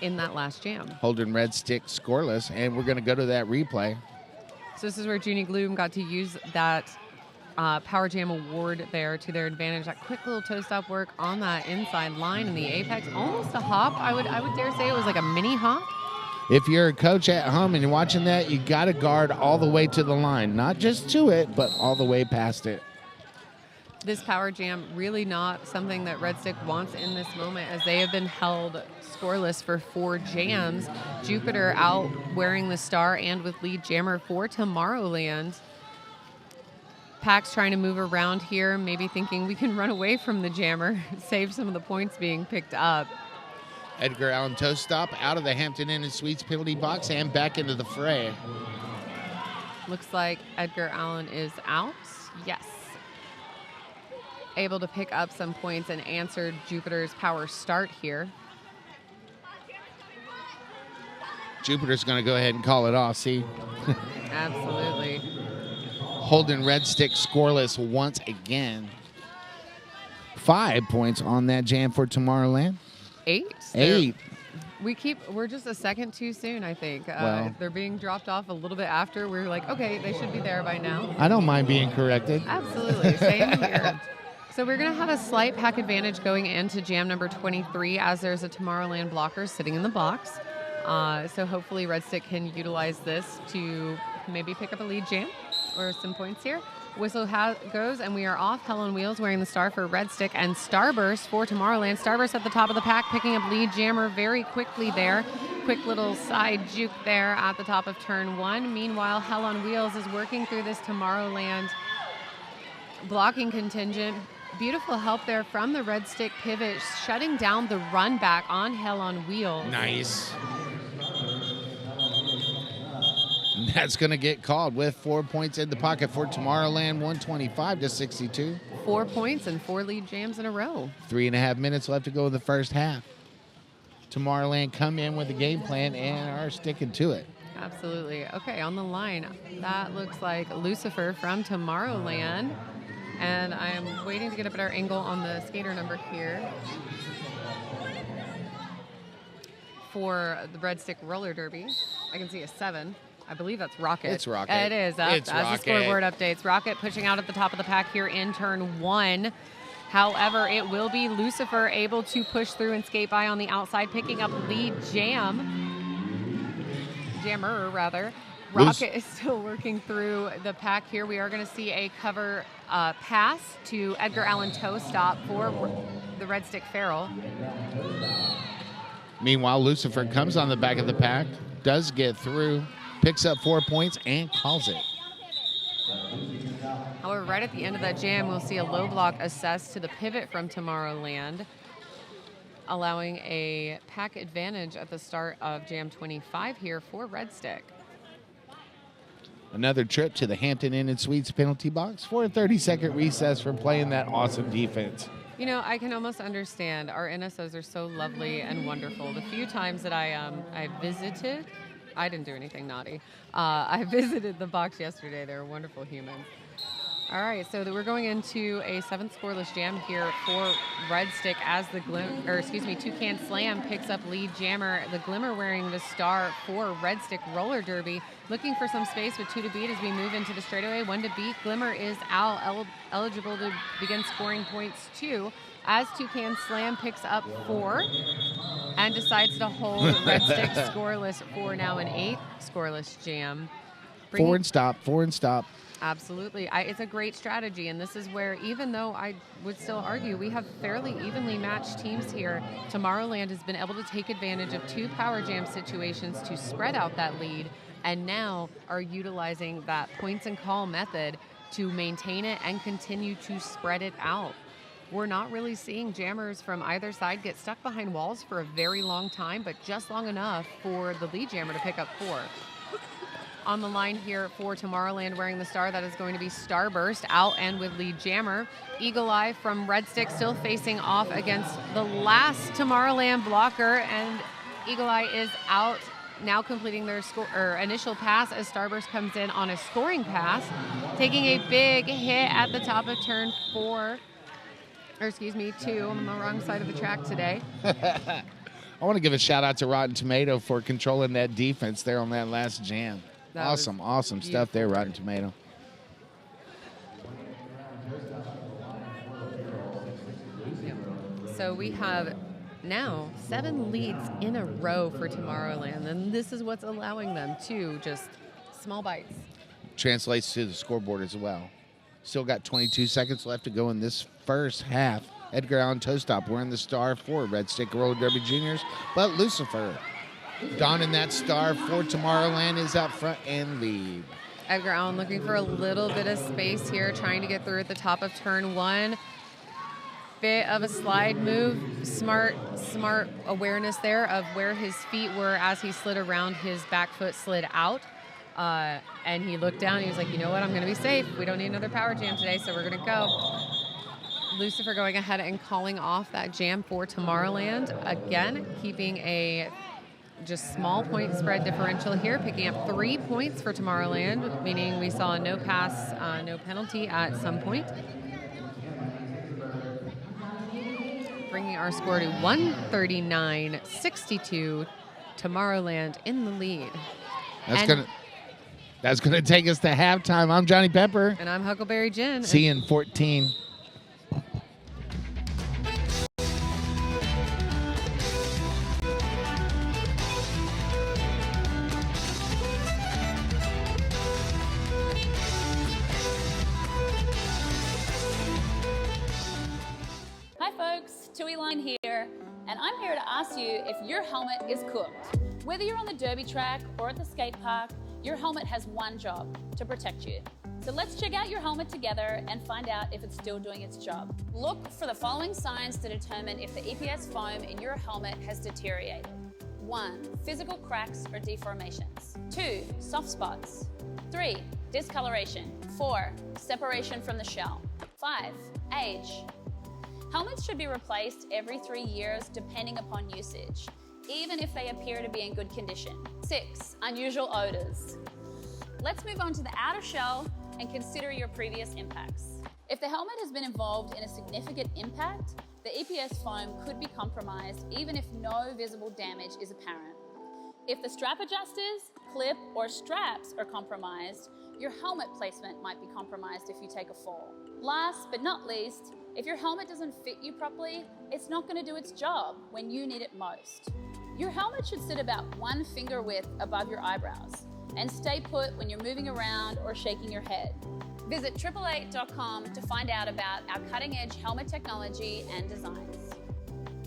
in that last jam. Holding Red Stick scoreless, and we're going to go to that replay. So this is where Junie Gloom got to use that Power Jam award there to their advantage. That quick little toe stop work on that inside line in the apex. Almost a hop. I would dare say it was like a mini hop. If you're a coach at home and you're watching that, you got to guard all the way to the line. Not just to it, but all the way past it. This Power Jam really not something that Red Stick wants in this moment, as they have been held scoreless for 4 jams. Jupiter out wearing the star and with lead jammer for Tomorrowland. Pack's trying to move around here, maybe thinking we can run away from the jammer, save some of the points being picked up. Edgar Allan toe stop out of the Hampton Inn and Suites penalty box and back into the fray. Looks like Edgar Allan is out. Yes. Able to pick up some points and answer Jupiter's power start here. Jupiter's going to go ahead and call it off, see? Absolutely. Holding Red Stick scoreless once again. 5 points on that jam for Tomorrowland. 8. 8. We're just a second too soon, I think. Well. They're being dropped off a little bit after. We're like, okay, they should be there by now. I don't mind being corrected. Absolutely. Same here. So we're going to have a slight pack advantage going into jam number 23, as there's a Tomorrowland blocker sitting in the box. So hopefully Red Stick can utilize this to maybe pick up a lead jam or some points here. Whistle goes, and we are off. Hell on Wheels wearing the star for Red Stick, and Starburst for Tomorrowland. Starburst at the top of the pack, picking up lead jammer very quickly there. Quick little side juke there at the top of turn 1. Meanwhile, Hell on Wheels is working through this Tomorrowland blocking contingent. Beautiful help there from the Red Stick pivot, shutting down the run back on Hell on Wheels. Nice. And that's going to get called with 4 points in the pocket for Tomorrowland, 125-62. 4 points and 4 lead jams in a row. 3.5 minutes left to go in the first half. Tomorrowland come in with a game plan and are sticking to it. Absolutely. Okay, on the line, that looks like Lucifer from Tomorrowland. And I'm waiting to get a better angle on the skater number here for the breadstick roller derby. I can see a 7. I believe that's Rocket. It's Rocket. It is. It's as Rocket. the scoreboard updates. Rocket pushing out at the top of the pack here in turn 1. However, it will be Lucifer able to push through and skate by on the outside, picking up lead jammer rather. Rocket is still working through the pack here. We are going to see a cover pass to Edgar Allan toe stop for the Red Stick Feral. Meanwhile, Lucifer comes on the back of the pack, does get through, picks up 4 points, and calls it. However, right at the end of that jam, we'll see a low block assessed to the pivot from Tomorrowland, allowing a pack advantage at the start of jam 25 here for Red Stick. Another trip to the Hampton Inn and Suites penalty box for a 30-second recess for playing that awesome defense. You know, I can almost understand. Our NSOs are so lovely and wonderful. The few times that I visited, I didn't do anything naughty. I visited the box yesterday. They're wonderful humans. All right, so we're going into a 7th scoreless jam here for Red Stick as the Toucan Slam picks up lead jammer. The Glimmer wearing the star for Red Stick roller derby. Looking for some space with 2 to beat as we move into the straightaway. 1 to beat. Glimmer is out, eligible to begin scoring points 2 as Toucan Slam picks up 4 and decides to hold Red Stick scoreless for now an 8 scoreless jam. 4 and stop. Absolutely. It's a great strategy, and this is where, even though I would still argue we have fairly evenly matched teams here, Tomorrowland has been able to take advantage of 2 power jam situations to spread out that lead, and now are utilizing that points and call method to maintain it and continue to spread it out. We're not really seeing jammers from either side get stuck behind walls for a very long time, but just long enough for the lead jammer to pick up 4. On the line here for Tomorrowland wearing the star, that is going to be Starburst out and with lead jammer. Eagle Eye from Red Stick still facing off against the last Tomorrowland blocker, and Eagle Eye is out now completing their initial pass as Starburst comes in on a scoring pass, taking a big hit at the top of turn 2. I'm on the wrong side of the track today. I want to give a shout out to Rotten Tomato for controlling that defense there on that last jam. Awesome stuff there, Rotten Tomato. So we have now 7 leads in a row for Tomorrowland, and this is what's allowing them to just small bites. Translates to the scoreboard as well. Still got 22 seconds left to go in this first half. Edgar Allan toe stop wearing the star for Red Stick Roller Derby Juniors, but Lucifer donning that star for Tomorrowland is out front and lead. Edgar Allan looking for a little bit of space here, trying to get through at the top of turn 1. Bit of a slide move, smart awareness there of where his feet were as he slid around. His back foot slid out, and he looked down. He was like, you know what, I'm going to be safe. We don't need another power jam today, so we're going to go. Lucifer going ahead and calling off that jam for Tomorrowland. Again, keeping a just small point spread differential here, picking up 3 points for Tomorrowland, meaning we saw no pass, no penalty at some point. Bringing our score to 139-62, Tomorrowland in the lead. That's gonna take us to halftime. I'm Johnny Pepper. And I'm Huckleberry Jen. See you in 14. Here, and I'm here to ask you if your helmet is cooked. Whether you're on the derby track or at the skate park, your helmet has one job: to protect you. So let's check out your helmet together and find out if it's still doing its job. Look for the following signs to determine if the EPS foam in your helmet has deteriorated. 1. Physical cracks or deformations. 2. Soft spots. 3. Discoloration. 4. Separation from the shell. 5. Age. Helmets should be replaced every 3 years depending upon usage, even if they appear to be in good condition. 6. Unusual odors. Let's move on to the outer shell and consider your previous impacts. If the helmet has been involved in a significant impact, the EPS foam could be compromised even if no visible damage is apparent. If the strap adjusters, clip, or straps are compromised, your helmet placement might be compromised if you take a fall. Last but not least, if your helmet doesn't fit you properly, it's not going to do its job when you need it most. Your helmet should sit about 1 finger width above your eyebrows and stay put when you're moving around or shaking your head. Visit 888.com to find out about our cutting-edge helmet technology and designs.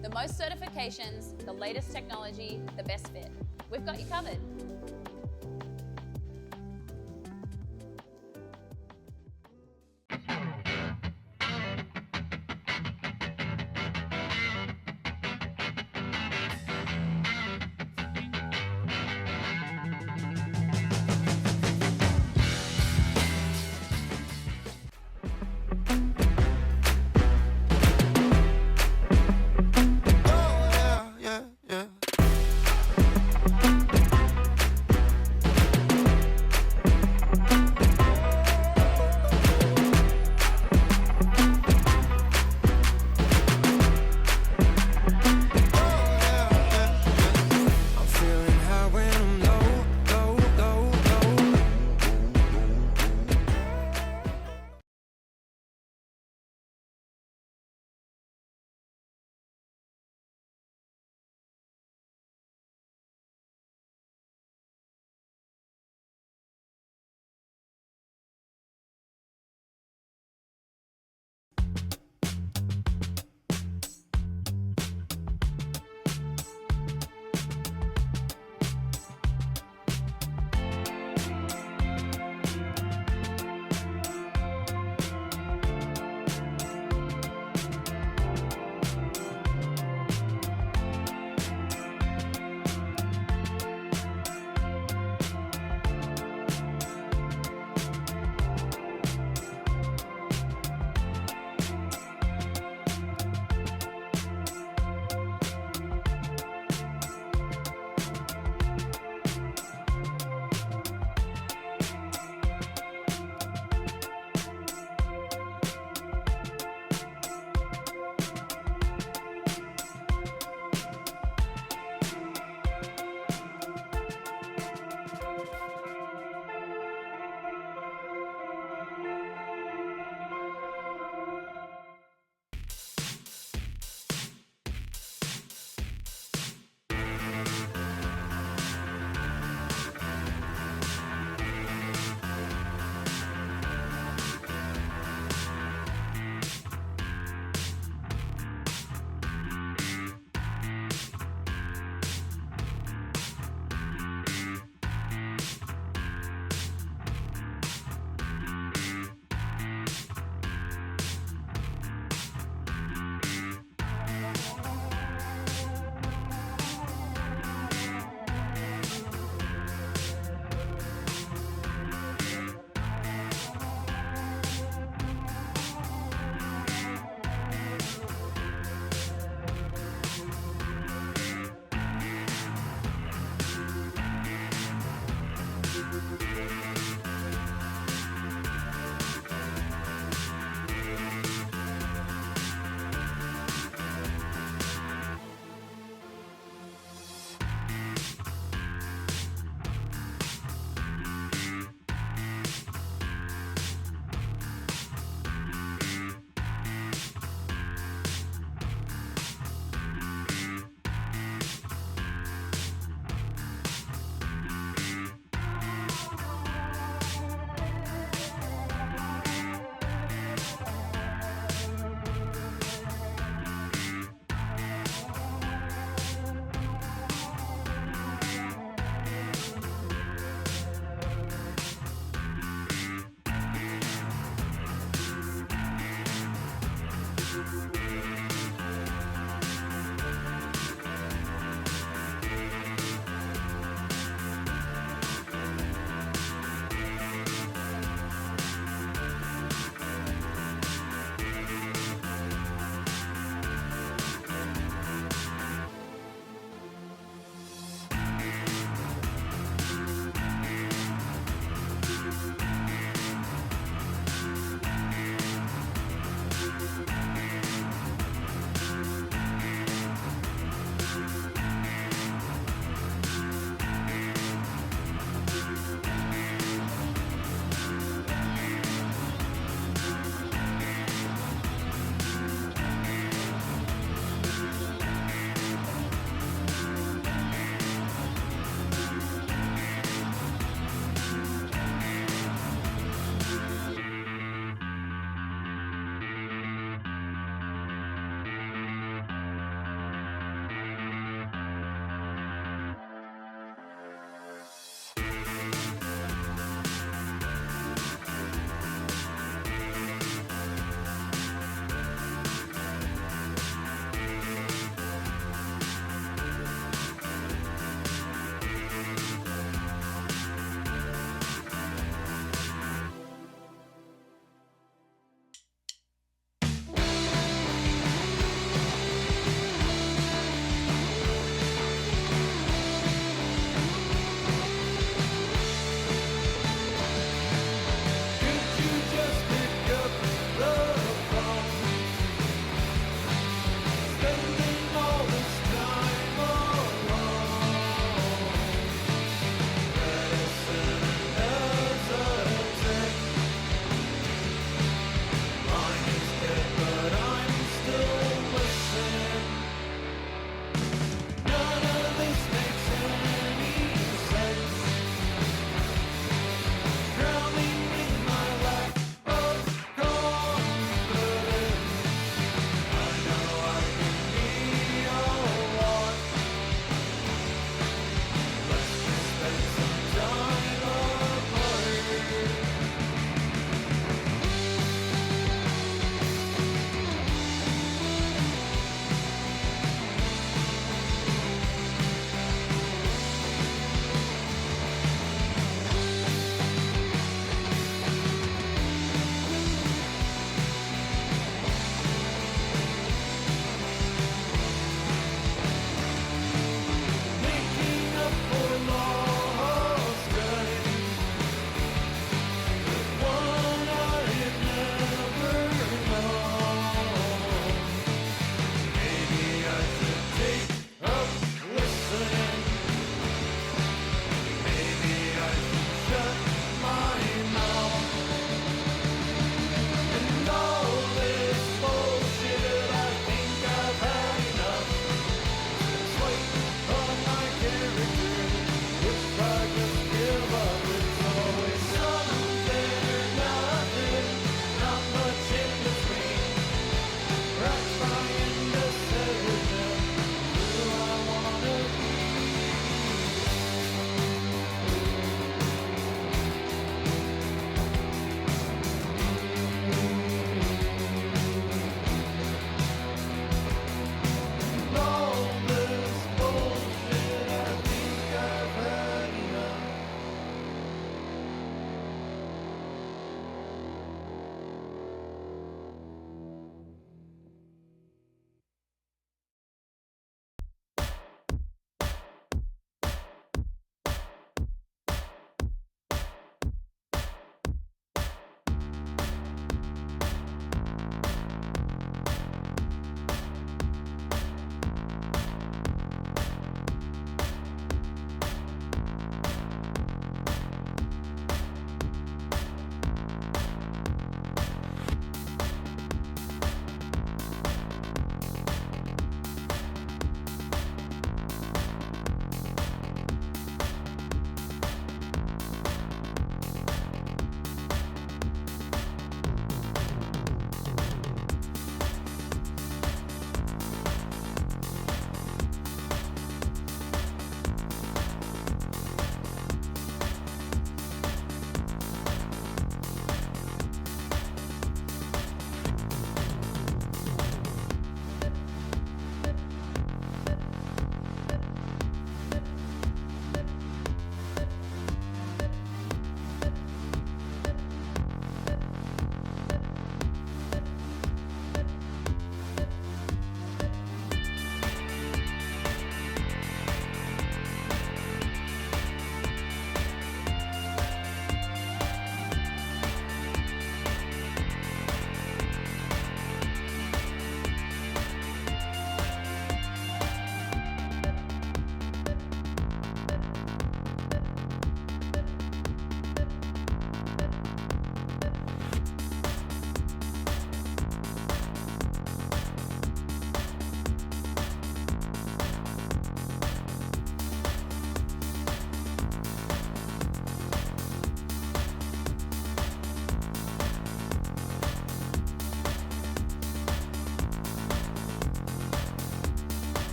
The most certifications, the latest technology, the best fit. We've got you covered.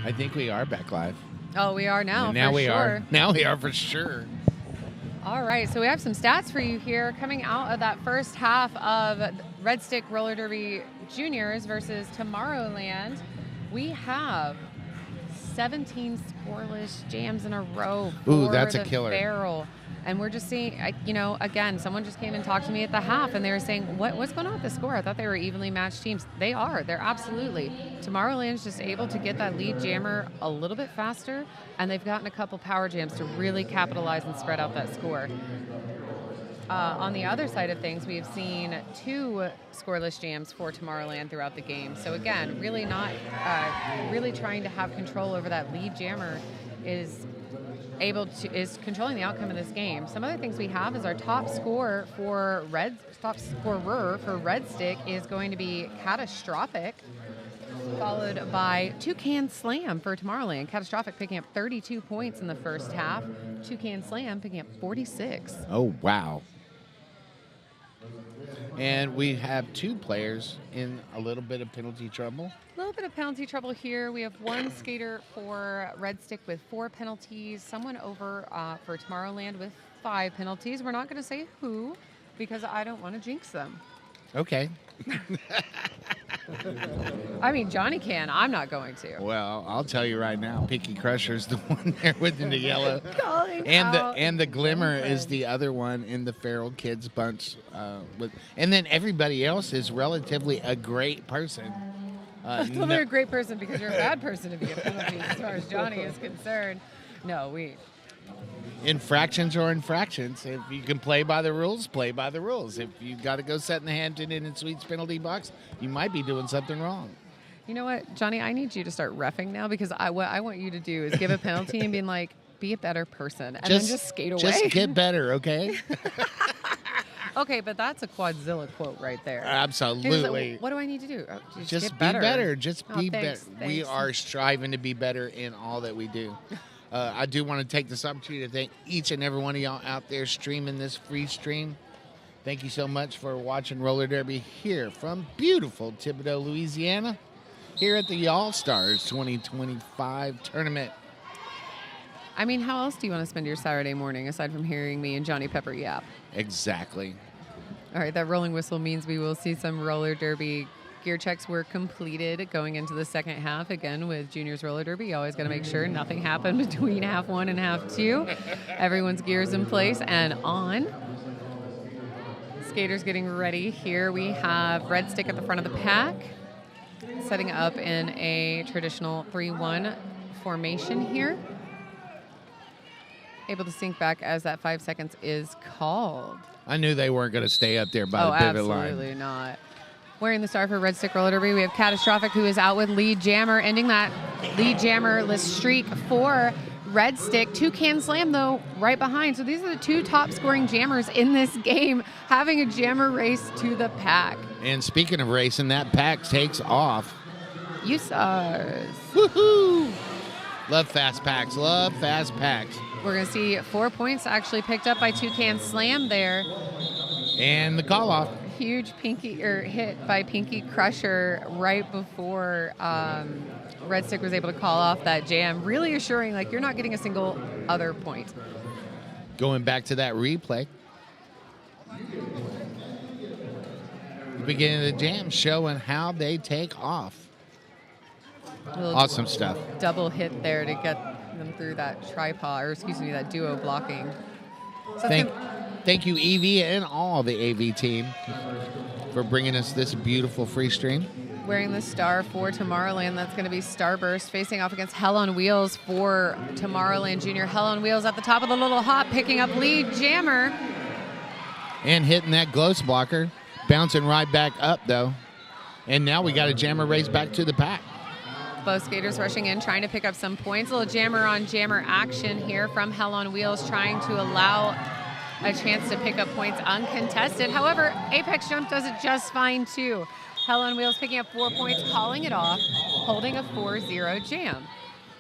I think we are back live. Oh, we are now. And now for we sure. are. Now we are for sure. All right, so we have some stats for you here coming out of that first half of Red Stick Roller Derby Juniors versus Tomorrowland. We have 17 scoreless jams in a row for Ooh, that's a the killer. barrel. And we're just seeing, again, someone just came and talked to me at the half, and they were saying, what's going on with the score? I thought they were evenly matched teams. They are. They're absolutely. Tomorrowland's just able to get that lead jammer a little bit faster, and they've gotten a couple power jams to really capitalize and spread out that score. On the other side of things, we have seen 2 scoreless jams for Tomorrowland throughout the game. So again, really not really trying to have control over that lead jammer is controlling the outcome of this game. Some other things we have is our top scorer for Red Stick is going to be Catastrophic, followed by Toucan Slam for Tomorrowland. Catastrophic picking up 32 points in the first half. Toucan Slam picking up 46. Oh, wow. And we have 2 players in a little bit of penalty trouble. A little bit of penalty trouble here. We have one skater for Red Stick with 4 penalties, someone over for Tomorrowland with 5 penalties. We're not going to say who because I don't want to jinx them. Okay. I mean, Johnny can. I'm not going to. Well, I'll tell you right now, Pinky Crusher's the one there with the yellow. Calling And out the Glimmer Glimmer. is the other one in the Feral Kids bunch. And then everybody else is relatively a great person. Well, they're a great person because you're a bad person to be a penalty as far as Johnny is concerned. No, Infractions are infractions. If you can play by the rules, play by the rules. If you got to go set in the Hampton Inn and Suites penalty box, you might be doing something wrong. You know what, Johnny? I need you to start reffing now because what I want you to do is give a penalty and being like, be a better person, and then just skate away. Just get better, okay? Okay, but that's a Quadzilla quote right there. Absolutely. Like, what do I need to do? Oh, Just get be better. Just Oh, be thanks, better. We thanks. are striving to be better in all that we do. I do want to take this opportunity to thank each and every one of y'all out there streaming this free stream. Thank you so much for watching Roller Derby here from beautiful Thibodaux, Louisiana, here at the All-Stars 2025 tournament. I mean, how else do you want to spend your Saturday morning aside from hearing me and Johnny Pepper yap? Exactly. All right, that rolling whistle means we will see some roller derby. Gear checks were completed going into the second half. Again, with Juniors Roller Derby, you always got to make sure nothing happened between half 1 and half 2. Everyone's gears in place and on. Skaters getting ready. Here we have Red Stick at the front of the pack, setting up in a traditional 3-1 formation here. Able to sink back as that 5 seconds is called. I knew they weren't going to stay up there by the pivot line. Absolutely not. Wearing the star for Red Stick Roller Derby, we have Catastrophic, who is out with lead jammer, ending that lead jammer-less streak for Red Stick. Toucan Slam, though, right behind. So these are the 2 top-scoring jammers in this game, having a jammer race to the pack. And speaking of racing, that pack takes off. USARS. Woohoo! Love fast packs. Love fast packs. We're going to see 4 points actually picked up by Toucan Slam there. And the call off. Huge hit by Pinky Crusher right before Red Stick was able to call off that jam, really assuring like you're not getting a single other point. Going back to that replay. The beginning of the jam showing how they take off. Awesome stuff. Double hit there to get them through that tripod, or excuse me, that duo blocking. So Thank you, Evie, and all the AV team for bringing us this beautiful free stream. Wearing the star for Tomorrowland, that's going to be Starburst facing off against Hell on Wheels for Tomorrowland Junior. Hell on Wheels at the top of the little hop, picking up lead jammer. And hitting that gloss blocker, bouncing right back up, though. And now we got a jammer race back to the pack. Both skaters rushing in, trying to pick up some points. A little jammer on jammer action here from Hell on Wheels, trying to allow a chance to pick up points uncontested. However, Apex Jump does it just fine too. Hell on Wheels picking up 4 points, calling it off, holding a 4-0 jam.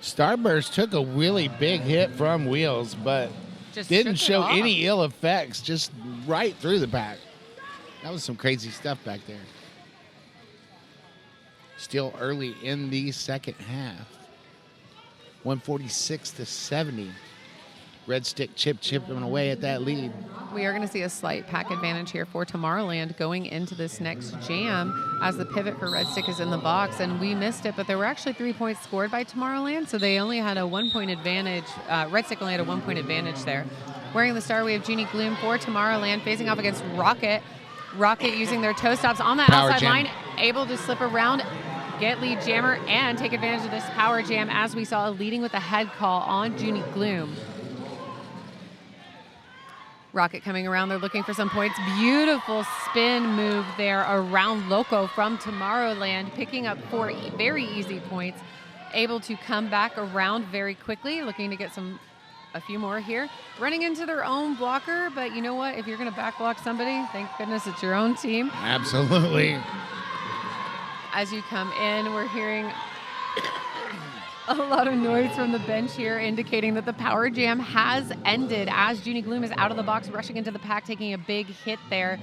Starburst took a really big hit from Wheels, but Just didn't shook it show off. any ill effects, just right through the pack. That was some crazy stuff back there. Still early in the second half. 146-70. Red Stick chipping away at that lead. We are going to see a slight pack advantage here for Tomorrowland going into this next jam as the pivot for Red Stick is in the box, and we missed it, but there were actually 3 points scored by Tomorrowland, so they only had a 1-point advantage. Red Stick only had a 1-point advantage there. Wearing the star, we have Genie Gloom for Tomorrowland facing off against Rocket. Rocket using their toe stops on the Power outside jam. line, able to slip around, get lead jammer, and take advantage of this power jam as we saw leading with a head call on Genie Gloom. Rocket coming around, they're looking for some points. Beautiful spin move there around Loco from Tomorrowland, picking up 4 very easy points. Able to come back around very quickly, looking to get a few more here. Running into their own blocker, but you know what? If you're going to back block somebody, thank goodness it's your own team. Absolutely. As you come in, we're hearing a lot of noise from the bench here indicating that the power jam has ended as Genie Gloom is out of the box, rushing into the pack, taking a big hit there.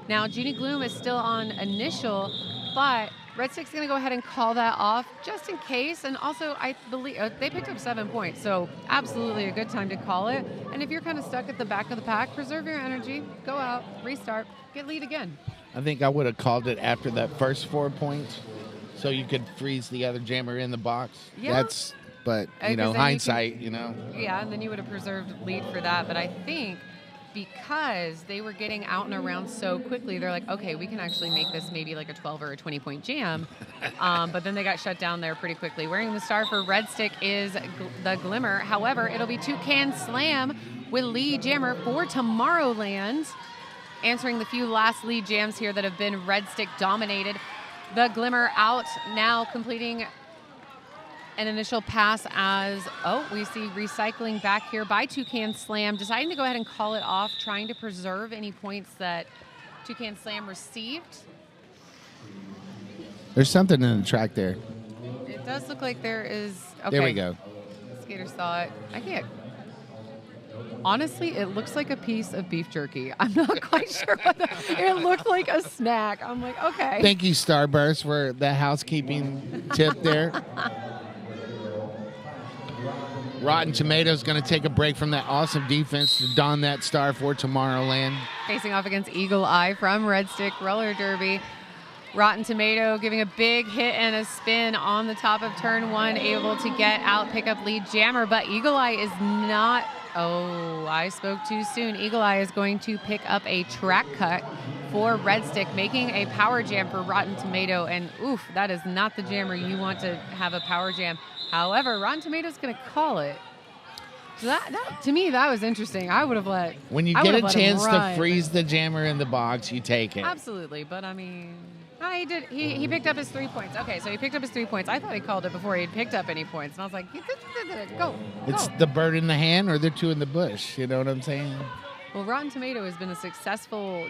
Now, Genie Gloom is still on initial, but Red Stick's going to go ahead and call that off just in case. And also, I believe they picked up 7 points, so absolutely a good time to call it. And if you're kind of stuck at the back of the pack, preserve your energy, go out, restart, get lead again. I think I would have called it after that first 4 points so you could freeze the other jammer in the box. Yeah. But, Because then hindsight, Yeah, and then you would have preserved lead for that. But I think because they were getting out and around so quickly, they're like, okay, we can actually make this maybe like a 12 or a 20-point jam. But then they got shut down there pretty quickly. Wearing the star for Red Stick is the Glimmer. However, it'll be Toucan Slam with lead jammer for Tomorrowland. Answering the few last lead jams here that have been Red Stick dominated. The Glimmer out now, completing an initial pass as, we see recycling back here by Toucan Slam, deciding to go ahead and call it off, trying to preserve any points that Toucan Slam received. There's something in the track there. It does look like there is. Okay. There we go. Skater saw it. I can't. Honestly, it looks like a piece of beef jerky. I'm not quite sure what it looked like a snack. I'm like, okay. Thank you, Starburst, for the housekeeping tip there. Rotten Tomatoes going to take a break from that awesome defense to don that star for Tomorrowland. Facing off against Eagle Eye from Red Stick Roller Derby. Rotten Tomato giving a big hit and a spin on the top of turn 1, able to get out, pick up lead jammer, but Eagle Eye is not. Oh, I spoke too soon. Eagle Eye is going to pick up a track cut for Red Stick, making a power jam for Rotten Tomato. And oof, that is not the jammer you want to have a power jam. However, Rotten Tomato is going to call it. So that to me, that was interesting. I would have let. When you get a chance to freeze the jammer in the box, you take it. Absolutely, but I mean, he did. He picked up his 3 points. Okay, so he picked up his 3 points. I thought he called it before he had picked up any points, and I was like, go. It's the bird in the hand or the 2 in the bush. You know what I'm saying? Well, Rotten Tomato has been a successful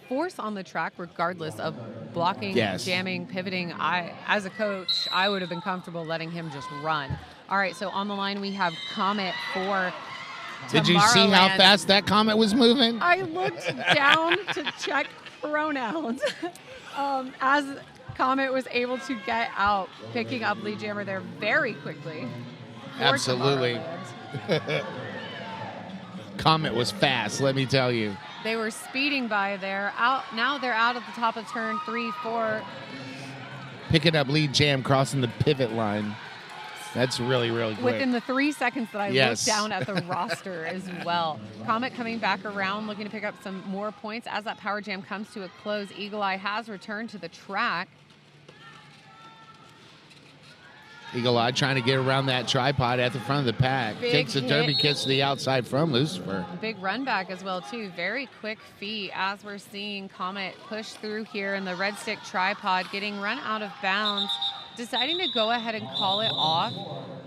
force on the track, regardless of blocking, jamming, pivoting. As a coach, I would have been comfortable letting him just run. All right, so on the line we have Comet for Tomorrowland. Did you see how fast that Comet was moving? I looked down to check pronouns as Comet was able to get out, picking up lead jammer there very quickly. Absolutely. Comet was fast, let me tell you. They were speeding by there. Now they're out at the top of turn 3, 4. Picking up lead jam, crossing the pivot line. That's really, really quick. Within the 3 seconds that I looked down at the roster as well. Comet coming back around, looking to pick up some more points. As that power jam comes to a close, Eagle Eye has returned to the track. Eagle Eye trying to get around that tripod at the front of the pack. Takes a derby kiss to the outside from Lucifer. Big run back as well, too. Very quick feet as we're seeing Comet push through here in the Red Stick tripod, getting run out of bounds. Deciding to go ahead and call it off.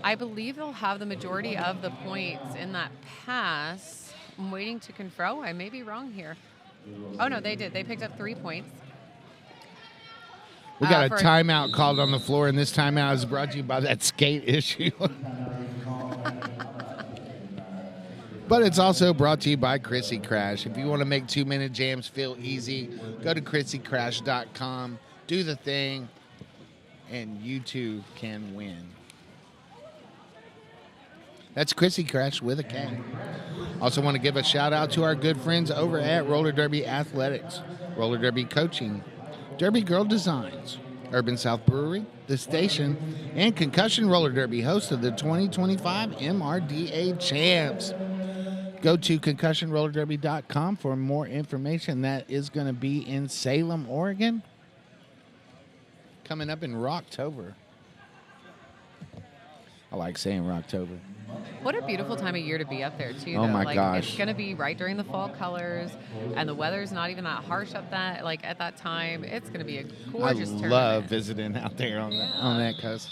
I believe they'll have the majority of the points in that pass. I'm waiting to confirm. I may be wrong here. Oh, no, they did. They picked up 3 points. We got a timeout called on the floor, and this timeout is brought to you by that skate issue. But it's also brought to you by Chrissy Crash. If you want to make 2-minute jams feel easy, go to chrissycrash.com, do the thing, and you too can win. That's Chrissy Crash with a K. Also want to give a shout out to our good friends over at Roller Derby Athletics, Roller Derby Coaching, Derby Girl Designs, Urban South Brewery, The Station, and Concussion Roller Derby, host of the 2025 MRDA Champs. Go to concussionrollerderby.com for more information. That is going to be in Salem, Oregon, coming up in Rocktober. I like saying Rocktober. What a beautiful time of year to be up there, too. Oh, though. my gosh. It's going to be right during the fall colors, and the weather's not even that harsh at that time. It's going to be a gorgeous tournament. I love visiting out there on that coast.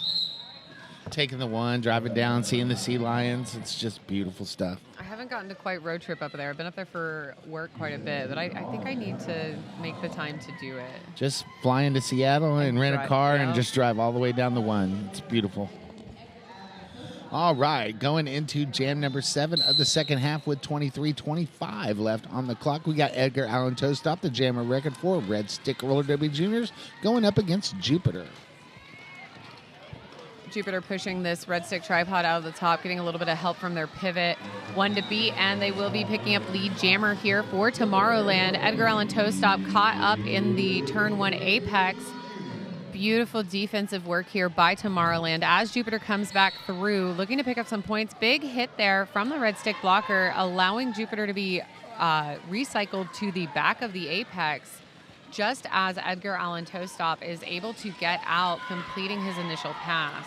Taking the one, driving down, seeing the sea lions. It's just beautiful stuff. I haven't gotten to quite road trip up there. I've been up there for work quite a bit, but I think I need to make the time to do it. Just fly into Seattle and rent a car and just drive all the way down the one. It's beautiful. All right, going into jam number 7 of the second half with 23:25 left on the clock. We got Edgar Allan Toestop, the jammer record for Red Stick Roller Derby Juniors, going up against Jupiter. Jupiter pushing this red stick tripod out of the top, getting a little bit of help from their pivot. One to beat, and they will be picking up lead jammer here for Tomorrowland. Edgar Allan Toestop caught up in the turn 1 apex. Beautiful defensive work here by Tomorrowland as Jupiter comes back through, looking to pick up some points. Big hit there from the red stick blocker, allowing Jupiter to be recycled to the back of the apex, just as Edgar Allan Toestop is able to get out, completing his initial pass.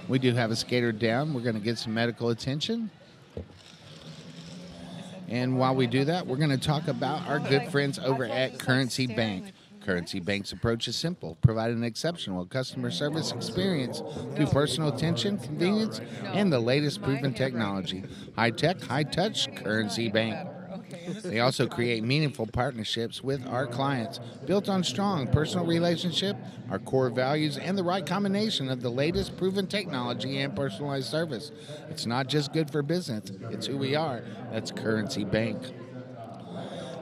We do have a skater down. We're going to get some medical attention. And while we do that, we're going to talk about our good friends over at Currency Bank. Currency Bank's approach is simple: provide an exceptional customer service experience through personal attention, convenience, and the latest proven technology. High-tech, high-touch, Currency Bank. They also create meaningful partnerships with our clients, built on strong personal relationship, our core values, and the right combination of the latest proven technology and personalized service. It's not just good for business, it's who we are. That's Currency Bank.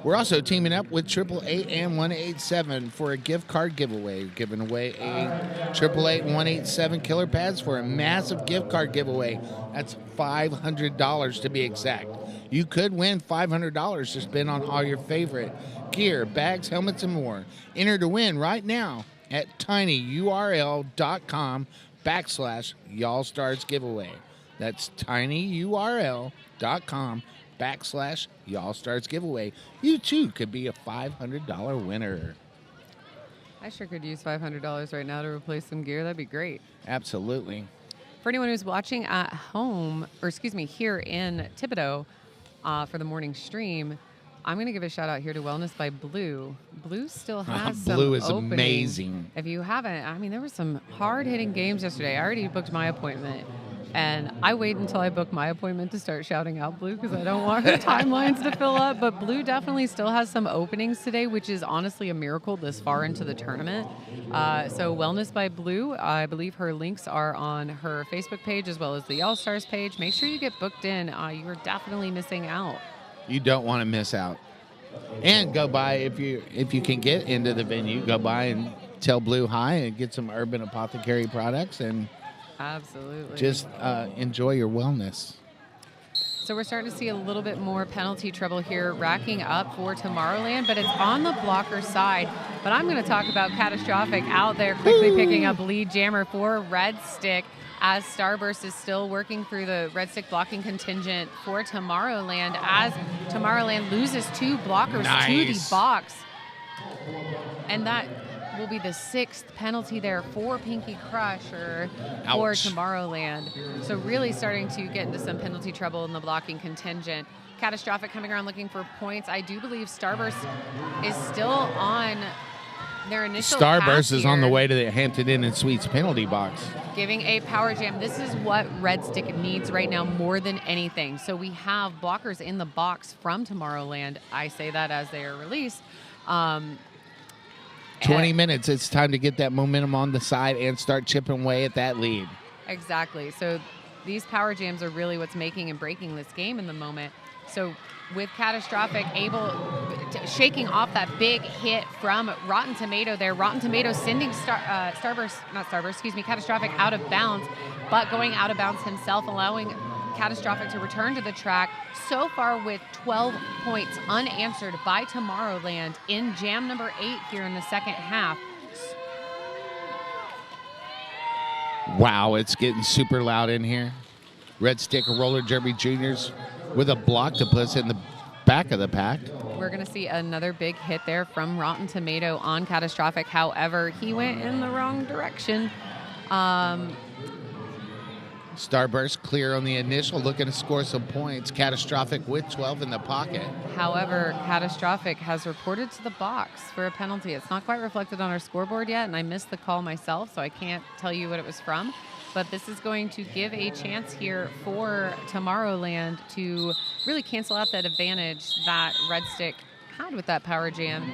We're also teaming up with 888 and 187 for a gift card giveaway. We're giving away a 888 and 187 killer pads for a massive gift card giveaway. That's $500 to be exact. You could win $500 to spend on all your favorite gear, bags, helmets, and more. Enter to win right now at tinyurl.com/Y'all-Stars giveaway. That's tinyurl.com/Y'all-Stars giveaway. You too could be a $500 winner. I sure could use $500 right now to replace some gear. That'd be great. Absolutely. For anyone who's watching at home, here in Thibodaux for the morning stream, I'm going to give a shout out here to Wellness by Blue. Blue still has some Blue is opening. amazing. If you haven't, there were some hard-hitting games yesterday. I already booked my appointment. And I wait until I book my appointment to start shouting out Blue because I don't want her timelines to fill up. But Blue definitely still has some openings today, which is honestly a miracle this far into the tournament. So Wellness by Blue, I believe her links are on her Facebook page as well as the All-Stars page. Make sure you get booked in. You are definitely missing out. You don't want to miss out. And go by, if you can get into the venue, go by and tell Blue hi and get some Urban Apothecary products and absolutely just enjoy your wellness. So we're starting to see a little bit more penalty trouble here racking up for Tomorrowland, but it's on the blocker side. But I'm going to talk about Catastrophic out there quickly picking up lead jammer for Red Stick as Starburst is still working through the Red Stick blocking contingent for Tomorrowland as Tomorrowland loses 2 blockers to the box. And that will be the 6th penalty there for Pinky Crusher for Tomorrowland. So really starting to get into some penalty trouble in the blocking contingent. Catastrophic coming around looking for points. I do believe Starburst is still on their initial Starburst is on the way to the Hampton Inn and Suites penalty box. Giving a power jam. This is what Red Stick needs right now more than anything. So we have blockers in the box from Tomorrowland. I say that as they are released. 20 minutes, it's time to get that momentum on the side and start chipping away at that lead. Exactly. So these power jams are really what's making and breaking this game in the moment. So with Catastrophic able shaking off that big hit from Rotten Tomato there. Rotten Tomato sending Catastrophic out of bounds, but going out of bounds himself, allowing Catastrophic to return to the track. So far with 12 points unanswered by Tomorrowland in jam number 8 here in the second half. Wow, it's getting super loud in here. Red Stick Roller Derby Juniors with a block to put us in the back of the pack. We're going to see another big hit there from Rotten Tomato on Catastrophic. However, he went in the wrong direction. Starburst clear on the initial, looking to score some points. Catastrophic with 12 in the pocket. However, Catastrophic has reported to the box for a penalty. It's not quite reflected on our scoreboard yet, and I missed the call myself, so I can't tell you what it was from. But this is going to give a chance here for Tomorrowland to really cancel out that advantage that Red Stick had with that power jam.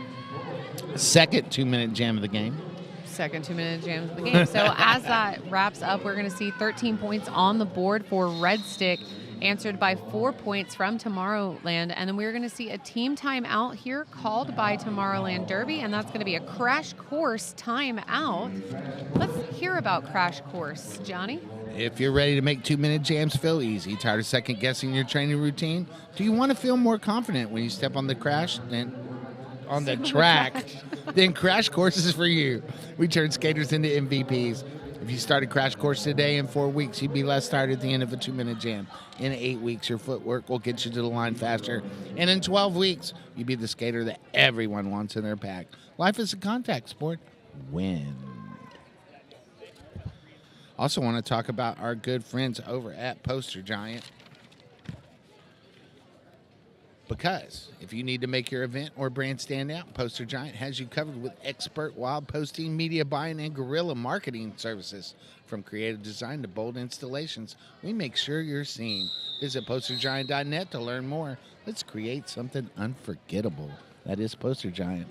Second 2-minute jam of the game. Second 2-minute jam of the game. So as that wraps up, we're going to see 13 points on the board for Red Stick, answered by 4 points from Tomorrowland. And then we're going to see a team timeout here called by Tomorrowland Derby, and that's going to be a Crash Course timeout. Let's hear about Crash Course, Johnny. If you're ready to make 2-minute jams feel easy, tired of second guessing your training routine, do you want to feel more confident when you step on the track? Then Crash Course is for you. We turn skaters into MVPs. If you started Crash Course today, in 4 weeks, you'd be less tired at the end of a 2-minute jam. In 8 weeks, your footwork will get you to the line faster. And in 12 weeks, you'll be the skater that everyone wants in their pack. Life is a contact sport. Win. Also want to talk about our good friends over at Poster Giant. Because if you need to make your event or brand stand out, Poster Giant has you covered with expert wild posting, media buying, and guerrilla marketing services. From creative design to bold installations, we make sure you're seen. Visit postergiant.net to learn more. Let's create something unforgettable. That is Poster Giant.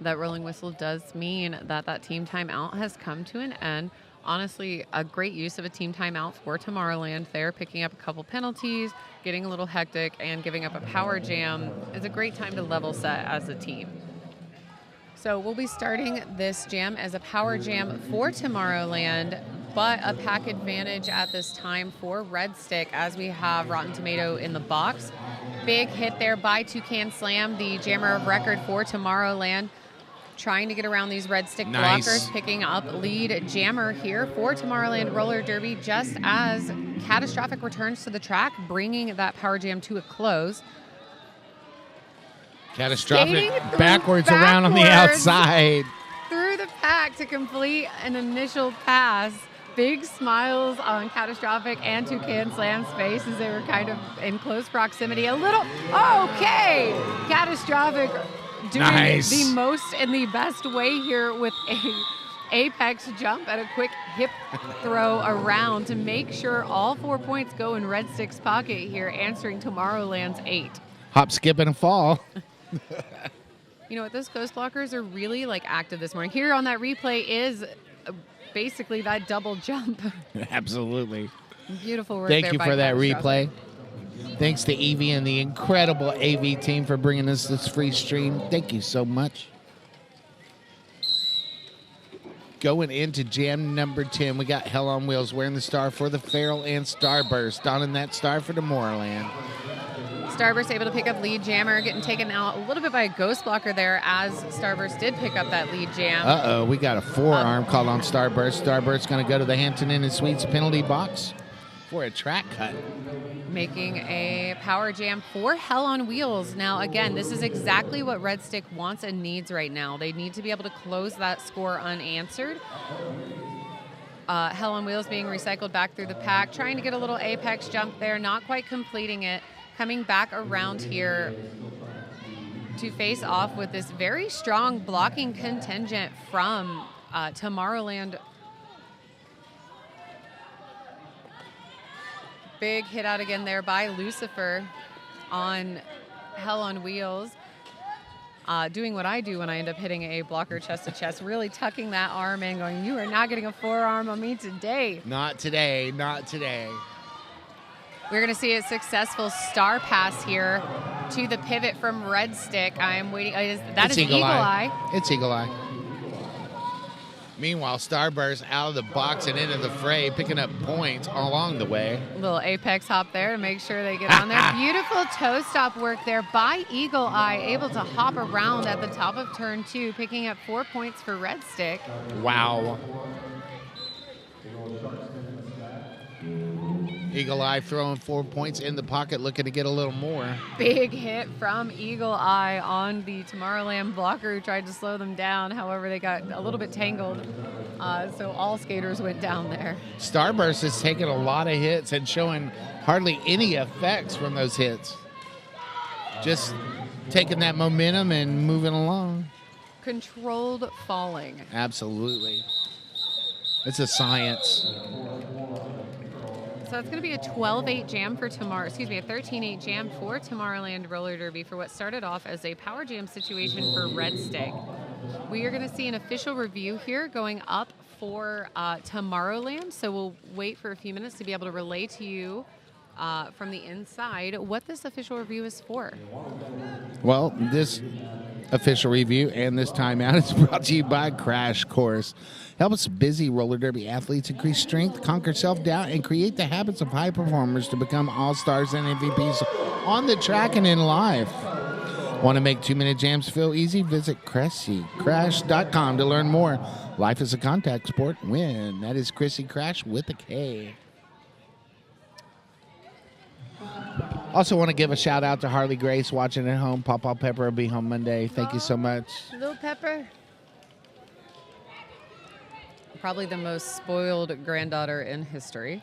That rolling whistle does mean that that team timeout has come to an end. Honestly, a great use of a team timeout for Tomorrowland. They're picking up a couple penalties, getting a little hectic, and giving up a power jam is a great time to level set as a team. So we'll be starting this jam as a power jam for Tomorrowland, but a pack advantage at this time for Red Stick as we have Rotten Tomato in the box. Big hit there by Toucan Slam, the jammer of record for Tomorrowland. Trying to get around these Red Stick blockers, picking up lead jammer here for Tomorrowland Roller Derby just as Catastrophic returns to the track, bringing that power jam to a close. Catastrophic backwards around on the outside. Through the pack to complete an initial pass. Big smiles on Catastrophic and Toucan Slam's face as they were kind of in close proximity. Okay! Catastrophic doing the most and the best way here with a apex jump and a quick hip throw around to make sure all 4 points go in Red Stick's pocket here, answering Tomorrowland's 8. Hop, skip, and a fall. You know what? Those ghost blockers are really active this morning. Here on that replay is basically that double jump. Absolutely. Beautiful work. Thank you for that replay. Thanks to Evie and the incredible AV team for bringing us this free stream. Thank you so much. Going into jam number 10, we got Hell on Wheels wearing the star for the Feral and Starburst, donning that star for Tomorrowland. Starburst able to pick up lead jammer, getting taken out a little bit by a ghost blocker there as Starburst did pick up that lead jam. Uh-oh, we got a forearm called on Starburst. Starburst's going to go to the Hampton Inn and Suites penalty box for a track cut. Making a power jam for Hell on Wheels. Now, again, this is exactly what Red Stick wants and needs right now. They need to be able to close that score unanswered. Hell on Wheels being recycled back through the pack, trying to get a little apex jump there, not quite completing it. Coming back around here to face off with this very strong blocking contingent from Tomorrowland. Big hit out again there by Lucifer on Hell on Wheels. Doing what I do when I end up hitting a blocker chest to chest, really tucking that arm in, going, you are not getting a forearm on me today. Not today, not today. We're going to see a successful star pass here to the pivot from Red Stick. I am waiting. That is Eagle Eye. It's Eagle Eye. Meanwhile, Starburst out of the box and into the fray, picking up points along the way. A little apex hop there to make sure they get on there. Beautiful toe stop work there by Eagle Eye, able to hop around at the top of turn 2, picking up 4 points for Red Stick. Wow. Eagle Eye throwing 4 points in the pocket, looking to get a little more. Big hit from Eagle Eye on the Tomorrowland blocker who tried to slow them down. However, they got a little bit tangled, so all skaters went down there. Starburst is taking a lot of hits and showing hardly any effects from those hits. Just taking that momentum and moving along. Controlled falling. Absolutely. It's a science. So it's going to be a 12-8 jam for tomorrow. Excuse me, a 13-8 jam for Tomorrowland Roller Derby for what started off as a power jam situation for Red Stick. We are going to see an official review here going up for Tomorrowland. So we'll wait for a few minutes to be able to relay to you from the inside what this official review is for. Well, this official review and this timeout is brought to you by Crash Course. Helps busy roller derby athletes increase strength, conquer self-doubt, and create the habits of high performers to become all-stars and MVPs on the track and in life. Want to make 2-minute jams feel easy? Visit CressyCrash.com to learn more. Life is a contact sport. Win. That is Chrissy Crash with a K. Also want to give a shout out to Harley Grace watching at home. Pawpaw Pepper will be home Monday. Thank you so much. Little Pepper. Probably the most spoiled granddaughter in history.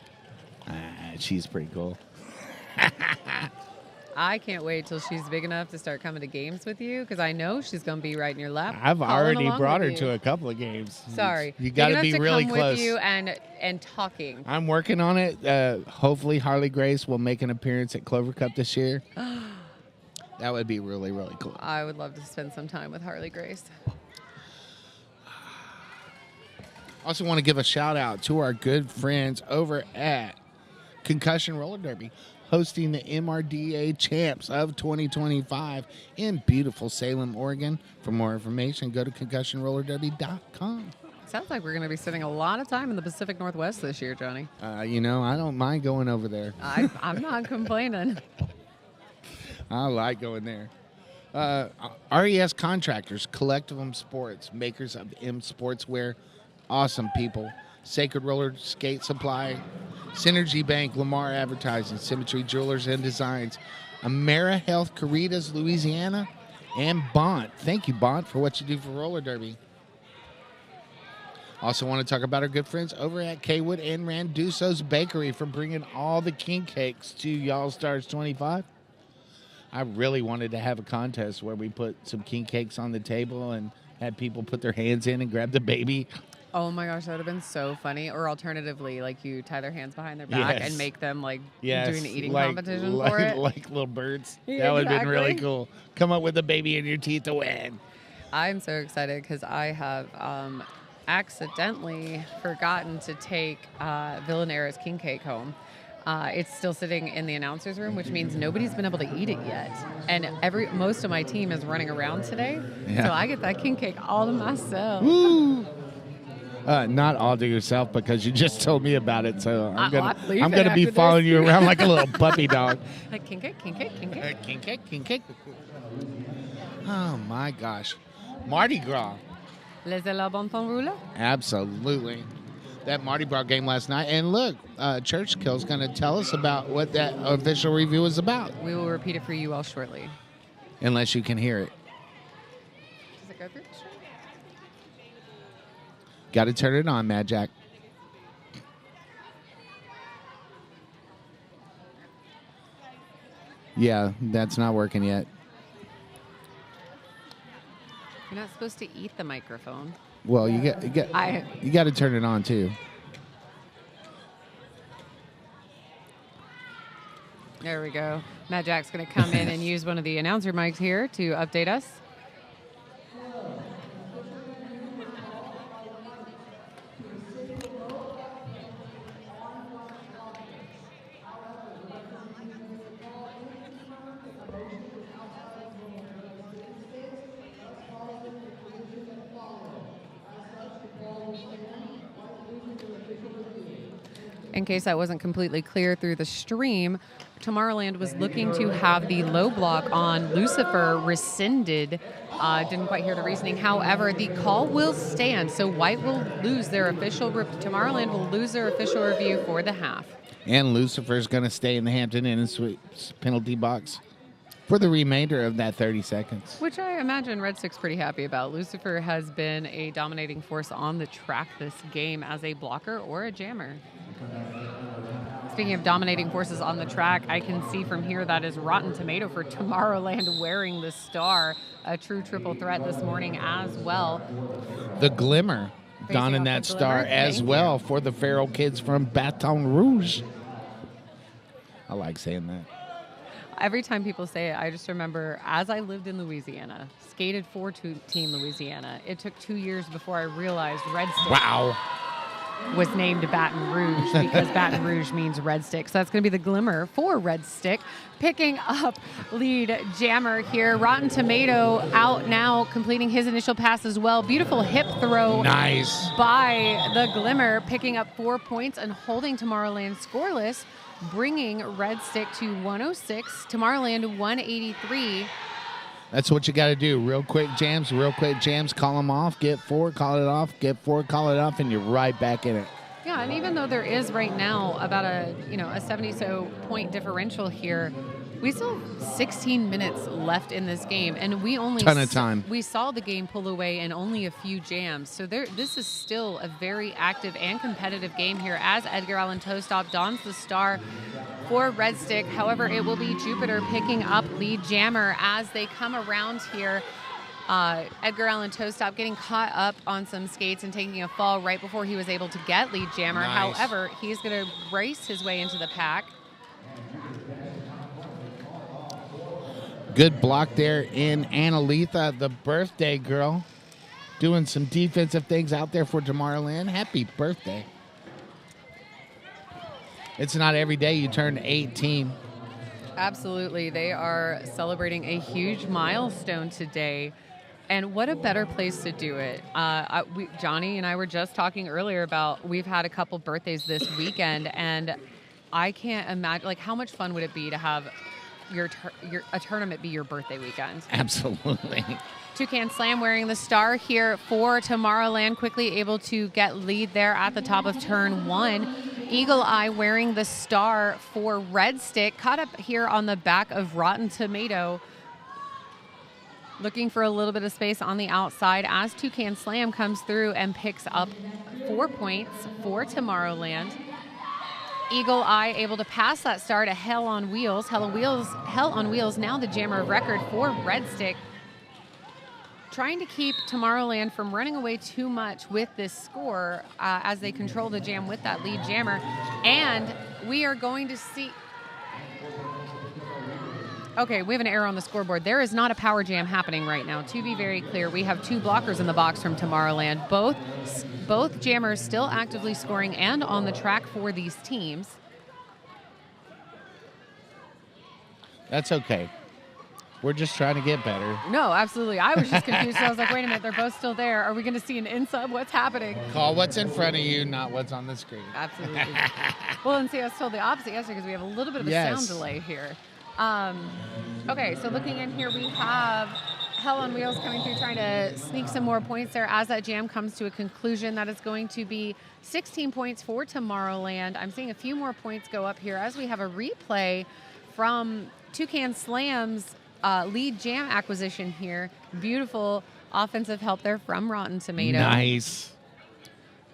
She's pretty cool. I can't wait till she's big enough to start coming to games with you because I know she's going to be right in your lap. I've already along brought her with to you. a couple of games. Sorry. You got to Big be enough really come close. with you and talking. I'm working on it. Hopefully Harley Grace will make an appearance at Clover Cup this year. That would be really, really cool. I would love to spend some time with Harley Grace. Also want to give a shout out to our good friends over at Concussion Roller Derby, hosting the MRDA Champs of 2025 in beautiful Salem, Oregon. For more information, go to concussionrollerderby.com. Sounds like we're going to be spending a lot of time in the Pacific Northwest this year, Johnny. I don't mind going over there. I'm not complaining. I like going there. RES Contractors, Collective M Sports, makers of M Sportswear, awesome people. Sacred Roller Skate Supply, Synergy Bank, Lamar Advertising, Symmetry Jewelers and Designs, Amera Health, Caritas, Louisiana, and Bont. Thank you, Bont, for what you do for roller derby. Also want to talk about our good friends over at Kaywood and Randuso's Bakery for bringing all the king cakes to Y'all Stars 25. I really wanted to have a contest where we put some king cakes on the table and had people put their hands in and grab the baby. Oh my gosh, that would have been so funny. Or alternatively, like you tie their hands behind their back and make them like doing an eating competition for it. Like little birds. Yeah, that would have been really exactly. cool. Come up with a baby in your teeth to win. I'm so excited because I have accidentally forgotten to take Villanera's king cake home. It's still sitting in the announcer's room, which means nobody's been able to eat it yet. And most of my team is running around today. Yeah. So I get that king cake all to myself. Woo! Not all to yourself because you just told me about it. So I'm gonna be following you around like a little puppy dog. Like king cake, king cake, king cake. King cake, king cake. Oh my gosh, Mardi Gras. Laissez la bon temps rouler. Absolutely. That Mardi Gras game last night. And look, Churchkill's going to tell us about what that official review is about. We will repeat it for you all shortly. Unless you can hear it. Does it go through the stream? Got to turn it on, Mad Jack. Yeah, that's not working yet. You're not supposed to eat the microphone. Well, you got to turn it on too. There we go. Matt Jack's going to come in and use one of the announcer mics here to update us. In case that wasn't completely clear through the stream, Tomorrowland was looking to have the low block on Lucifer rescinded. Didn't quite hear the reasoning. However, the call will stand, so White will lose their official. Tomorrowland will lose their official review for the half. And Lucifer's going to stay in the Hampton Inn and Suites penalty box for the remainder of that 30 seconds. Which I imagine Red Stick's pretty happy about. Lucifer has been a dominating force on the track this game as a blocker or a jammer. Speaking of dominating forces on the track, I can see from here that is Rotten Tomato for Tomorrowland wearing the star, a true triple threat this morning as well. The Glimmer donning that star as well for the Feral Kids from Baton Rouge. I like saying that. Every time people say it, I just remember as I lived in Louisiana, skated for Team Louisiana, it took 2 years before I realized Red Stick was named Baton Rouge because Baton Rouge means Red Stick. So that's going to be the Glimmer for Red Stick. Picking up lead jammer here. Rotten Tomato out now, completing his initial pass as well. Beautiful hip throw. Nice. By the Glimmer, picking up 4 points and holding Tomorrowland scoreless, bringing Red Stick to 106, Tomorrowland 183. That's what you got to do. Real quick jams, call them off, get four, call it off, get four, call it off, and you're right back in it. Yeah, and even though there is right now about a 70-so point differential here, we still have 16 minutes left in this game, and we only ton of time. We saw the game pull away in only a few jams, so this is still a very active and competitive game here as Edgar Allan Toastop dons the star for Red Stick. However, it will be Jupiter picking up lead jammer as they come around here. Edgar Allan Toastop getting caught up on some skates and taking a fall right before he was able to get lead jammer. Nice. However, he's going to race his way into the pack. Good block there in Annalitha, the birthday girl, doing some defensive things out there for Tomorrowland. Happy birthday. It's not every day you turn 18. Absolutely. They are celebrating a huge milestone today. And what a better place to do it. Johnny and I were just talking earlier about we've had a couple birthdays this weekend, and I can't imagine, like, how much fun would it be to have a tournament be your birthday weekend? Absolutely. Toucan Slam wearing the star here for Tomorrowland, quickly able to get lead there at the top of turn one. Eagle Eye wearing the star for Red Stick, caught up here on the back of Rotten Tomato, looking for a little bit of space on the outside as Toucan Slam comes through and picks up 4 points for Tomorrowland. Eagle Eye able to pass that star to Hell on Wheels. Hell on Wheels, now the jammer of record for Red Stick. Trying to keep Tomorrowland from running away too much with this score as they control the jam with that lead jammer. And we are going to see... Okay, we have an error on the scoreboard. There is not a power jam happening right now. To be very clear, we have two blockers in the box from Tomorrowland. Both jammers still actively scoring and on the track for these teams. That's okay. We're just trying to get better. No, absolutely. I was just confused. So I was like, wait a minute, they're both still there. Are we going to see an in-sub? What's happening? Call what's in front of you, not what's on the screen. Absolutely. Well, and see, I was told the opposite yesterday because we have a little bit of a sound delay here. Okay, so looking in here, we have Hell on Wheels coming through, trying to sneak some more points there as that jam comes to a conclusion. That is going to be 16 points for Tomorrowland. I'm seeing a few more points go up here as we have a replay from Toucan Slam's lead jam acquisition here. Beautiful offensive help there from Rotten Tomato. Nice.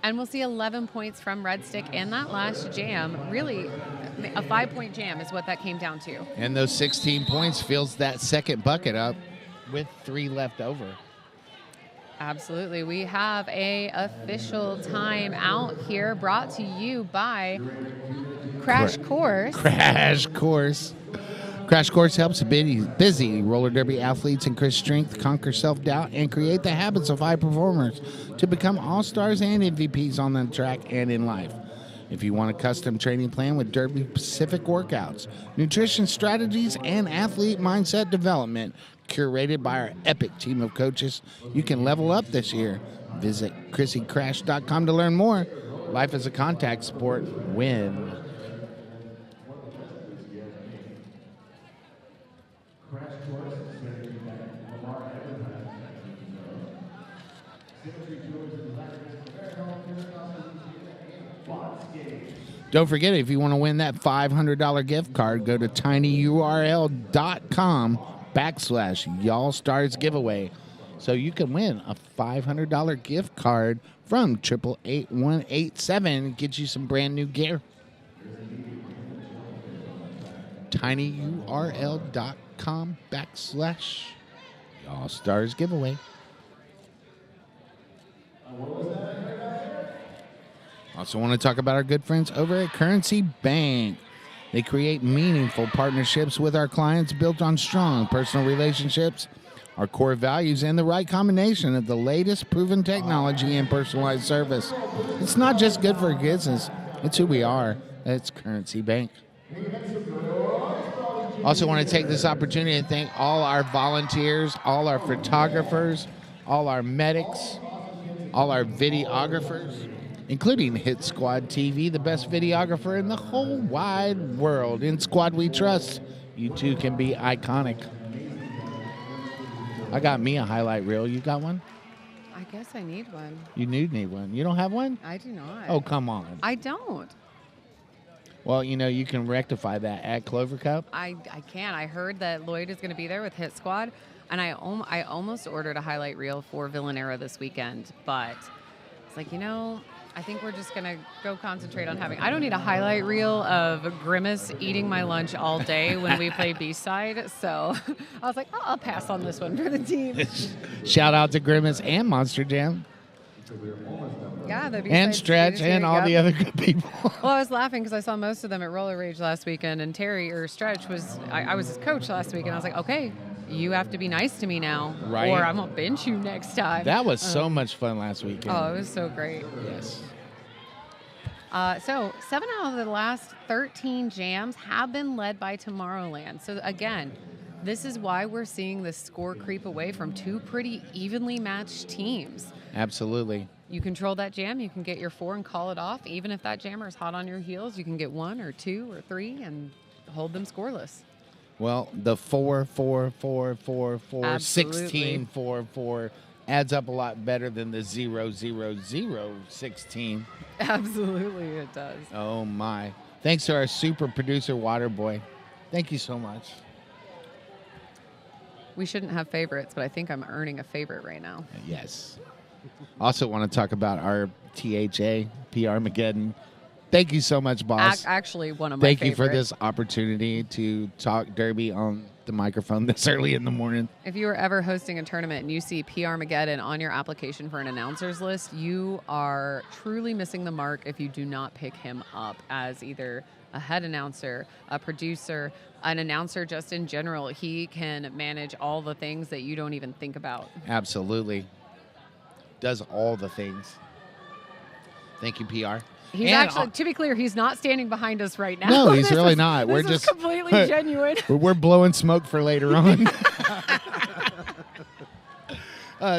And we'll see 11 points from Red Stick in that last jam. Really, a 5-point jam is what that came down to. And those 16 points fills that second bucket up with 3 left over. Absolutely. We have a official time out here brought to you by Crash Course. Crash Course. Crash Course helps busy roller derby athletes increase strength, conquer self-doubt, and create the habits of high performers to become all-stars and MVPs on the track and in life. If you want a custom training plan with derby-specific workouts, nutrition strategies, and athlete mindset development curated by our epic team of coaches, you can level up this year. Visit ChrissyCrash.com to learn more. Life is a contact sport. Win. Don't forget, if you want to win that $500 gift card, go to tinyurl.com/y'all stars giveaway. So you can win a $500 gift card from 888-187. Get you some brand new gear. tinyurl.com/y'all stars giveaway. Also want to talk about our good friends over at Currency Bank. They create meaningful partnerships with our clients built on strong personal relationships, our core values, and the right combination of the latest proven technology and personalized service. It's not just good for business, it's who we are. It's Currency Bank. Also want to take this opportunity to thank all our volunteers, all our photographers, all our medics, all our videographers, including Hit Squad TV, the best videographer in the whole wide world. In Squad we trust. You too can be iconic. I got me a highlight reel. You got one? I guess I need one. You need one. You don't have one? I do not. Oh, come on. I don't. Well, you can rectify that at Clover Cup. I can. I heard that Lloyd is going to be there with Hit Squad, and I almost ordered a highlight reel for Villanera this weekend, but it's like, I think we're just going to go concentrate on having... I don't need a highlight reel of Grimace eating my lunch all day when we play B-side. So I was like, I'll pass on this one for the team. Shout out to Grimace and Monster Jam. Yeah, the B-side and Stretch and all the other good people. Well, I was laughing because I saw most of them at Roller Rage last weekend, and Stretch was... I was his coach last week, and I was like, okay, you have to be nice to me now, right? Or I'm going to bench you next time. That was so much fun last weekend. Oh, it was so great. Yes. So 7 out of the last 13 jams have been led by Tomorrowland. So again, this is why we're seeing the score creep away from two pretty evenly matched teams. Absolutely. You control that jam, you can get your 4 and call it off. Even if that jammer is hot on your heels, you can get 1 or 2 or 3 and hold them scoreless. Well, the 4, 4, 4, 4, 4, Absolutely. 16, 4, 4 adds up a lot better than the 0, 0, 0, 16. Absolutely, it does. Oh, my. Thanks to our super producer, Waterboy. Thank you so much. We shouldn't have favorites, but I think I'm earning a favorite right now. Yes. Also want to talk about our THA, PR Mageddon. Thank you so much, boss. Actually, one of my Thank favorites. you for this opportunity to talk Derby on the microphone this early in the morning. If you are ever hosting a tournament and you see PR Mageddon on your application for an announcer's list, you are truly missing the mark if you do not pick him up as either a head announcer, a producer, an announcer just in general. He can manage all the things that you don't even think about. Absolutely. Does all the things. Thank you, PR. He's actually, to be clear, he's not standing behind us right now. No, he's really not. We're just completely genuine. We're blowing smoke for later on.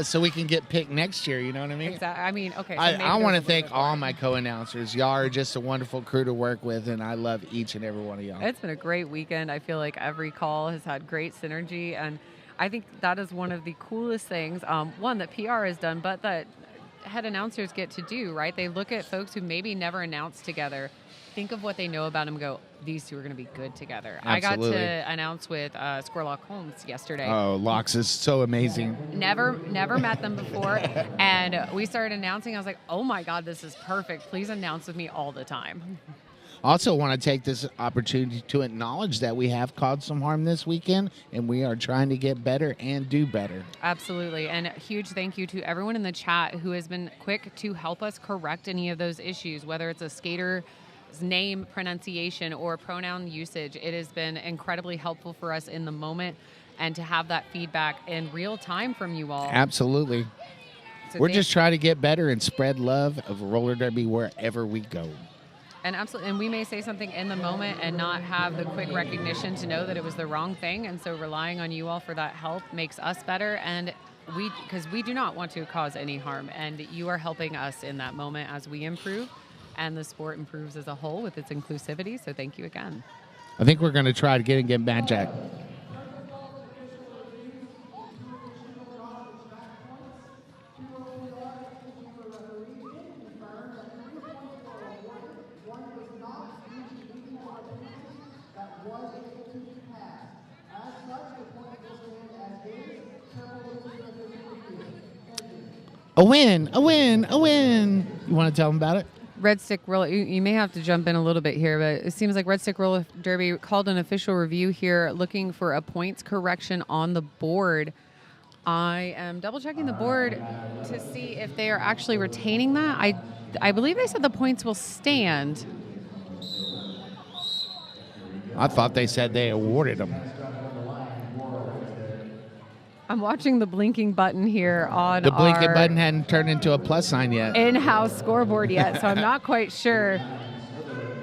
So we can get picked next year, you know what I mean? Exactly. I mean, okay. So I want to thank all my co-announcers. Y'all are just a wonderful crew to work with, and I love each and every one of y'all. It's been a great weekend. I feel like every call has had great synergy, and I think that is one of the coolest things, one, that PR has done, but that head announcers get to do, right? They look at folks who maybe never announced together, think of what they know about them, go, these two are going to be good together. Absolutely. I got to announce with Squirlock Holmes yesterday. Oh, Locks is so amazing. Never met them before, and we started announcing. I was like, oh my God, this is perfect. Please announce with me all the time. Also want to take this opportunity to acknowledge that we have caused some harm this weekend, and we are trying to get better and do better. Absolutely. And a huge thank you to everyone in the chat who has been quick to help us correct any of those issues, whether it's a skater's name pronunciation or pronoun usage. It has been incredibly helpful for us in the moment and to have that feedback in real time from you all. Absolutely. So We're just trying to get better and spread love of roller derby wherever we go. And absolutely, and we may say something in the moment and not have the quick recognition to know that it was the wrong thing. And so relying on you all for that help makes us better. And because we do not want to cause any harm. And you are helping us in that moment as we improve. and the sport improves as a whole with its inclusivity. So thank you again. I think we're going to try to get Matt Jack. A win, a win, a win. You want to tell them about it? Red Stick Roller, you may have to jump in a little bit here, but it seems like Red Stick Roller Derby called an official review here looking for a points correction on the board. I am double checking the board to see if they are actually retaining that. I believe they said the points will stand. I thought they said they awarded them. I'm watching the blinking button here on The blinking our button hadn't turned into a plus sign yet. in-house scoreboard yet, so I'm not quite sure.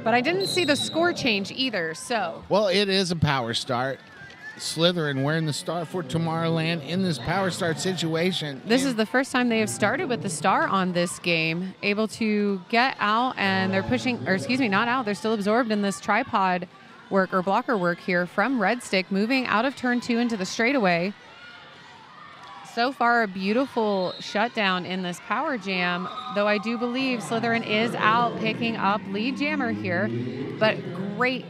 But I didn't see the score change either, so. Well, it is a power start. Slytherin wearing the star for Tomorrowland in this power start situation. This is the first time they have started with the star on this game, able to get out, and they're pushing, or excuse me, not out, they're still absorbed in this tripod work or blocker work here from Red Stick, moving out of turn 2 into the straightaway. So far, a beautiful shutdown in this power jam, though I do believe Slytherin is out picking up lead jammer here. But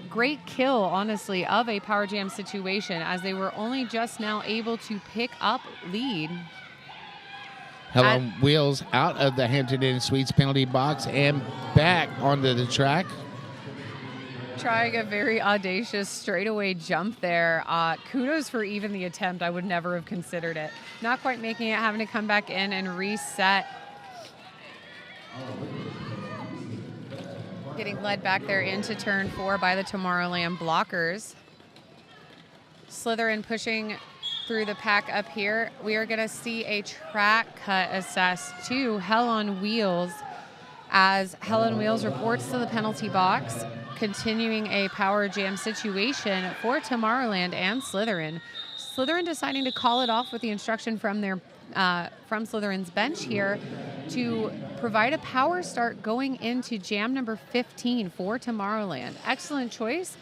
great kill, honestly, of a power jam situation as they were only just now able to pick up lead. Hell on Wheels out of the Hampton Inn Suites penalty box and back onto the track. Trying a very audacious straightaway jump there. Kudos for even the attempt. I would never have considered it. Not quite making it, having to come back in and reset. Getting led back there into turn 4 by the Tomorrowland blockers. Slytherin pushing through the pack up here. We are going to see a track cut assessed to Hell on Wheels as Hell on Wheels reports to the penalty box, continuing a power jam situation for Tomorrowland and Slytherin. Slytherin deciding to call it off with the instruction from their from Slytherin's bench here to provide a power start going into jam number 15 for Tomorrowland. Excellent choice.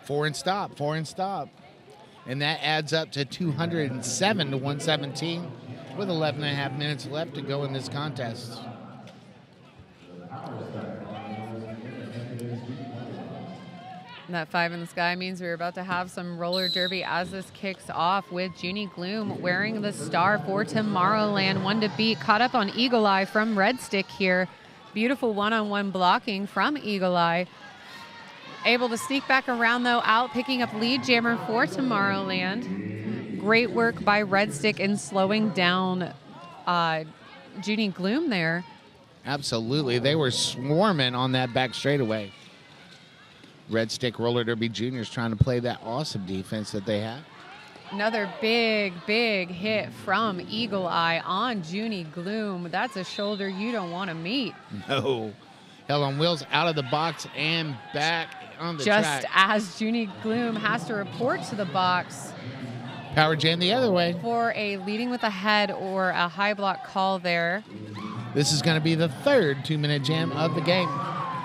4 and stop. And that adds up to 207 to 117 with 11 and a half minutes left to go in this contest. That 5 in the sky means we're about to have some roller derby as this kicks off with Junie Gloom wearing the star for Tomorrowland. One to beat, caught up on Eagle Eye from Red Stick here. Beautiful one-on-one blocking from Eagle Eye. Able to sneak back around though, out picking up lead jammer for Tomorrowland. Great work by Red Stick in slowing down Junie Gloom there. Absolutely. They were swarming on that back straightaway. Red Stick Roller Derby Juniors trying to play that awesome defense that they have. Another big hit from Eagle Eye on Junie Gloom. That's a shoulder you don't want to meet. No. Hell on Wheels out of the box and back on the track. Just as Junie Gloom has to report to the box. Power jam the other way. For a leading with a head or a high block call there. This is going to be the third 2-minute jam of the game.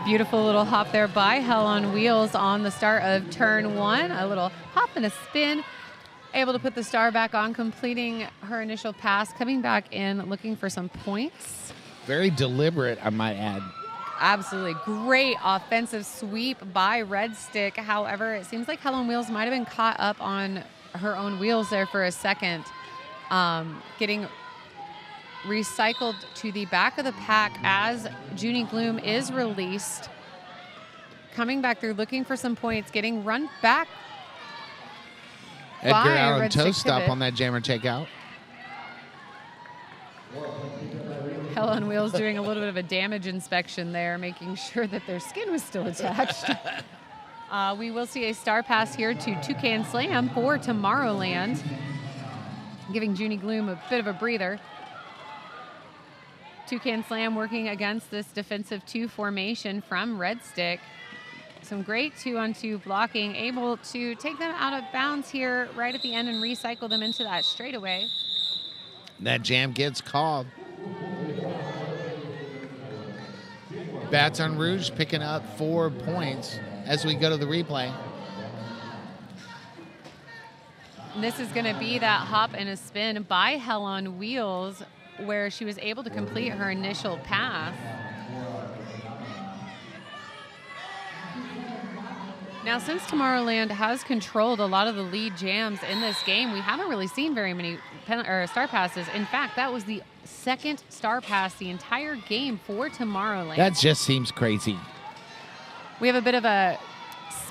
Beautiful little hop there by Hell on Wheels on the start of turn 1. A little hop and a spin. Able to put the star back on, completing her initial pass, coming back in, looking for some points. Very deliberate, I might add. Absolutely. Great offensive sweep by Red Stick. However, it seems like Hell on Wheels might have been caught up on her own wheels there for a second. Getting recycled to the back of the pack as Junie Gloom is released. Coming back through, looking for some points, getting run back. Edgar Allan toe stop on that jammer takeout. Hell on Wheels doing a little bit of a damage inspection there, making sure that their skin was still attached. We will see a star pass here to Toucan Slam for Tomorrowland, giving Junie Gloom a bit of a breather. Toucan Slam working against this defensive 2 formation from Red Stick. Some great 2-on-2 blocking, able to take them out of bounds here right at the end and recycle them into that straightaway. That jam gets called. Baton Rouge picking up 4 points as we go to the replay. And this is going to be that hop and a spin by Hell on Wheels, where she was able to complete her initial pass. Now, since Tomorrowland has controlled a lot of the lead jams in this game, we haven't really seen very many star passes. In fact, that was the second star pass the entire game for Tomorrowland. That just seems crazy. We have a bit of a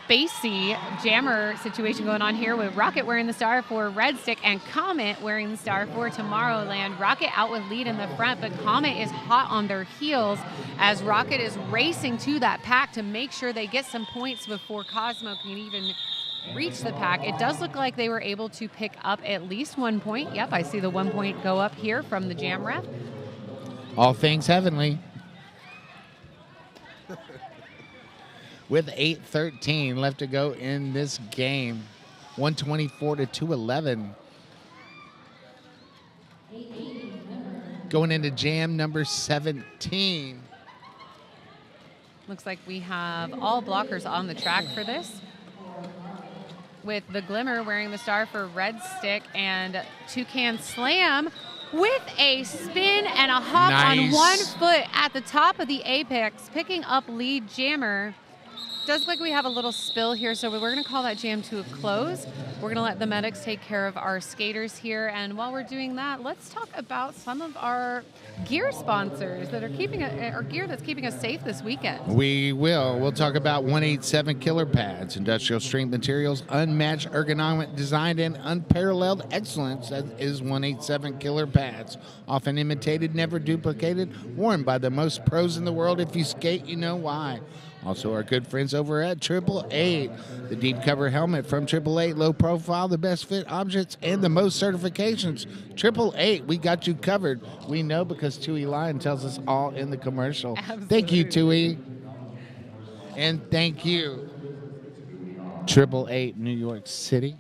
spacey jammer situation going on here with Rocket wearing the star for Red Stick and Comet wearing the star for Tomorrowland. Rocket out with lead in the front, but Comet is hot on their heels as Rocket is racing to that pack to make sure they get some points before Cosmo can even reach the pack. It does look like they were able to pick up at least 1 point. Yep, I see the 1 point go up here from the jam ref. All things heavenly. With 8:13 left to go in this game. 124 to 211. Going into jam number 17. Looks like we have all blockers on the track for this, with the Glimmer wearing the star for Red Stick and Toucan Slam with a spin and a hop on 1 foot at the top of the apex, picking up lead jammer. Does look like we have a little spill here, so we're going to call that jam to a close. We're going to let the medics take care of our skaters here, and while we're doing that, let's talk about some of our gear sponsors that are keeping our gear that's keeping us safe this weekend. We will. We'll talk about 187 Killer Pads, industrial strength materials, unmatched ergonomic design, and unparalleled excellence. That is 187 Killer Pads. Often imitated, never duplicated, worn by the most pros in the world. If you skate, you know why. Also, our good friends over at 888, the deep cover helmet from 888, low profile, the best fit objects, and the most certifications. 888, we got you covered. We know because Tui Lion tells us all in the commercial. Absolutely. Thank you, Tui. And thank you, 888 New York City.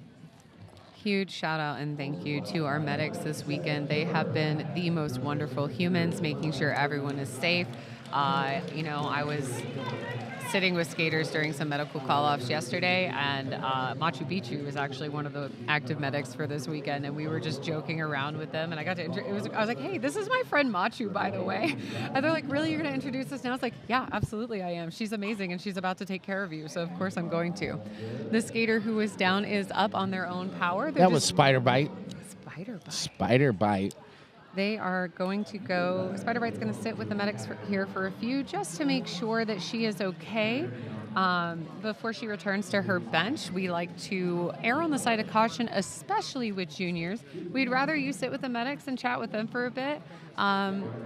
Huge shout out and thank you to our medics this weekend. They have been the most wonderful humans, making sure everyone is safe. I was sitting with skaters during some medical call-offs yesterday, and Machu Picchu was actually one of the active medics for this weekend, and we were just joking around with them, and I got to I was like, hey, this is my friend Machu, by the way. And they're like, really, you're going to introduce us now? It's like, yeah, absolutely I am. She's amazing, and she's about to take care of you, so of course I'm going to. The skater who was down is up on their own power. That was Spider Bite. Spider Bite. Spider Bite. They are going to go, Spider Bite's going to sit with the medics here for a few just to make sure that she is okay. Before she returns to her bench, we like to err on the side of caution, especially with juniors. We'd rather you sit with the medics and chat with them for a bit,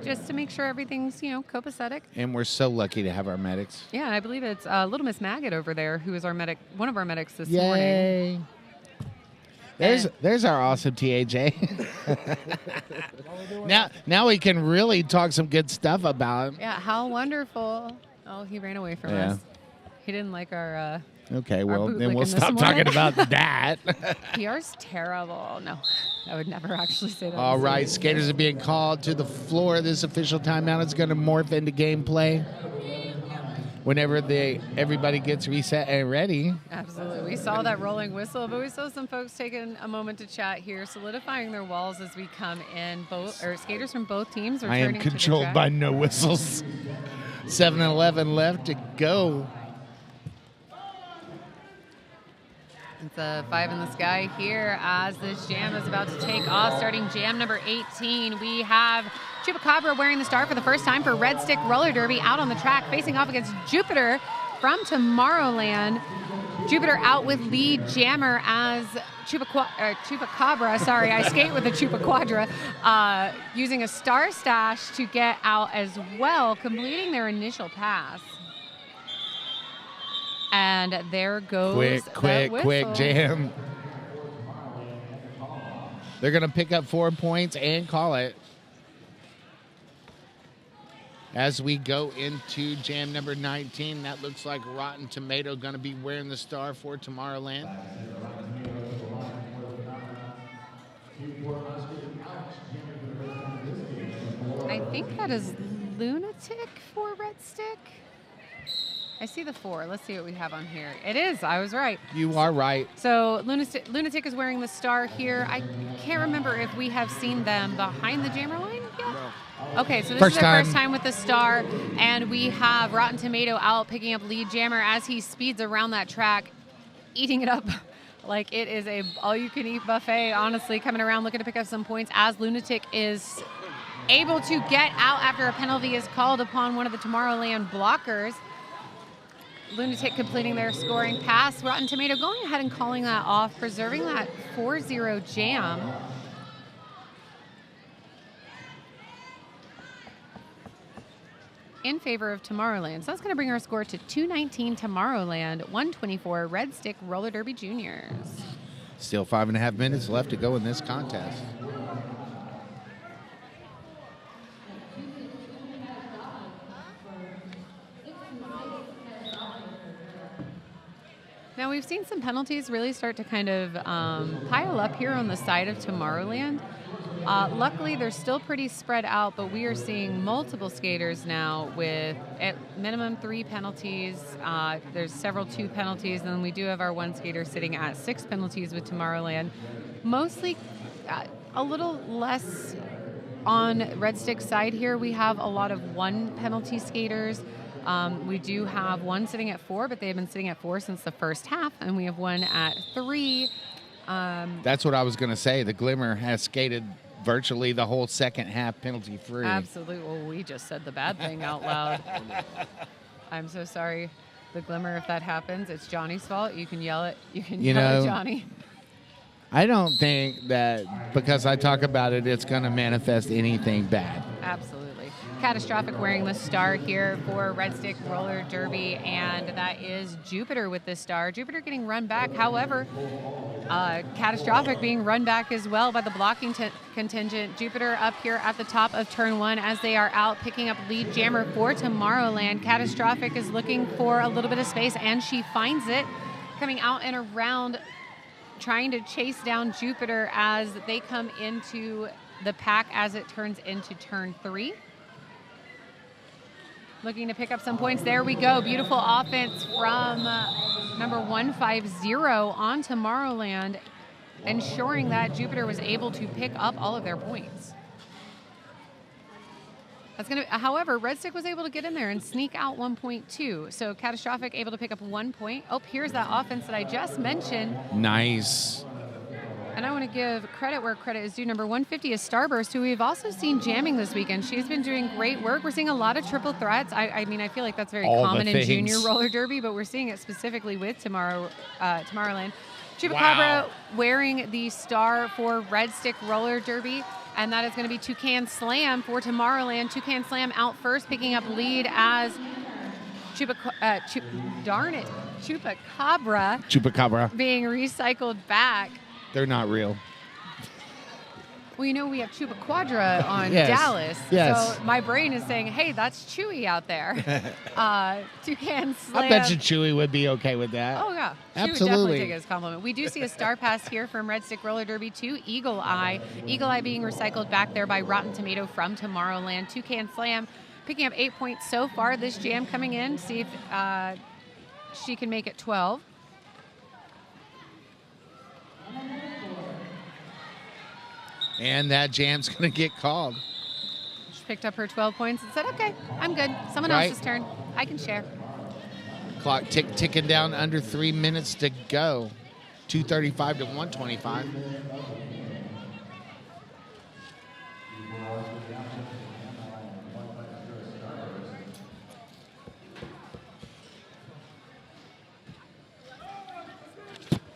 just to make sure everything's, copacetic. And we're so lucky to have our medics. Yeah, and I believe it's Little Miss Maggot over there, who is our medic, one of our medics this Yay. morning. There's our awesome TAJ. now we can really talk some good stuff about him. Yeah, how wonderful. Oh, he ran away from us. He didn't like our okay, well, then bootlicking we'll this stop morning. talking about that. PR's terrible. No, I would never actually say that. All right, skaters are being called to the floor. This official timeout is going to morph into gameplay whenever everybody gets reset and ready. Absolutely. We saw that rolling whistle, but we saw some folks taking a moment to chat here, solidifying their walls as we come in. Skaters from both teams are I am controlled by no whistles. 7-11 left to go. It's a 5 in the sky here as this jam is about to take off. Starting jam number 18, we have Chupacabra wearing the star for the first time for Red Stick Roller Derby out on the track, facing off against Jupiter from Tomorrowland. Jupiter out with lead jammer as Chupacabra, sorry, I skate with the Chupaquadra, using a star stash to get out as well, completing their initial pass. And there goes quick jam. They're going to pick up 4 points and call it. As we go into jam number 19, that looks like Rotten Tomato going to be wearing the star for Tomorrowland. I think that is Lunatic for Red Stick? I see the 4. Let's see what we have on here. It is. I was right. You are right. So Lunatic is wearing the star here. I can't remember if we have seen them behind the jammer line yet. No. Okay, so this is their first time with the star, and we have Rotten Tomato out picking up lead jammer as he speeds around that track, eating it up like it is a all-you-can-eat buffet, honestly, coming around looking to pick up some points as Lunatic is able to get out after a penalty is called upon one of the Tomorrowland blockers. Lunatic completing their scoring pass. Rotten Tomato going ahead and calling that off, preserving that 4-0 jam. In favor of Tomorrowland. So that's going to bring our score to 219 Tomorrowland, 124 Red Stick Roller Derby Juniors. Still 5.5 minutes left to go in this contest. Now we've seen some penalties really start to kind of pile up here on the side of Tomorrowland. Luckily, they're still pretty spread out, but we are seeing multiple skaters now with at minimum 3 penalties. There's several 2 penalties, and then we do have our 1 skater sitting at 6 penalties with Tomorrowland. Mostly a little less on Red Stick's side here. We have a lot of 1 penalty skaters. We do have 1 sitting at 4, but they've been sitting at 4 since the first half, and we have 1 at 3. That's what I was going to say. The Glimmer has skated virtually the whole second half penalty free. Absolutely. Well, we just said the bad thing out loud. I'm so sorry, the Glimmer, if that happens. It's Johnny's fault. You can yell it. You can yell at Johnny. I don't think that because I talk about it, it's going to manifest anything bad. Absolutely. Catastrophic wearing the star here for Red Stick Roller Derby, and that is Jupiter with the star. Jupiter getting run back. However, Catastrophic being run back as well by the blocking contingent. Jupiter up here at the top of turn 1 as they are out picking up lead jammer for Tomorrowland. Catastrophic is looking for a little bit of space, and she finds it, coming out and around, trying to chase down Jupiter as they come into the pack as it turns into turn 3. Looking to pick up some points. There we go. Beautiful offense from number 150 on Tomorrowland, ensuring that Jupiter was able to pick up all of their points. That's going to. However, Red Stick was able to get in there and sneak out 1.2. So Catastrophic able to pick up 1 point. Oh, here's that offense that I just mentioned. Nice. And I want to give credit where credit is due. Number 150 is Starburst, who we've also seen jamming this weekend. She's been doing great work. We're seeing a lot of triple threats. I mean, I feel like that's very common in junior roller derby, but we're seeing it specifically with Tomorrowland. Chupacabra wearing the star for Red Stick Roller Derby, and that is going to be Toucan Slam for Tomorrowland. Toucan Slam out first, picking up lead as Chupacabra being recycled back. They're not real. Well, you know, we have Chupacabra on Dallas. Yes. So my brain is saying, hey, that's Chewy out there. Toucan Slam. I bet you Chewy would be okay with that. Oh, yeah. She would Absolutely. definitely take it as a compliment. We do see a star pass here from Red Stick Roller Derby to Eagle Eye. Eagle Eye being recycled back there by Rotten Tomato from Tomorrowland. Toucan Slam picking up 8 points so far. This jam coming in. See if she can make it 12. And that jam's going to get called. She picked up her 12 points and said, okay, I'm good. Someone else's turn. I can share. Clock ticking down under 3 minutes to go. 235 to 125.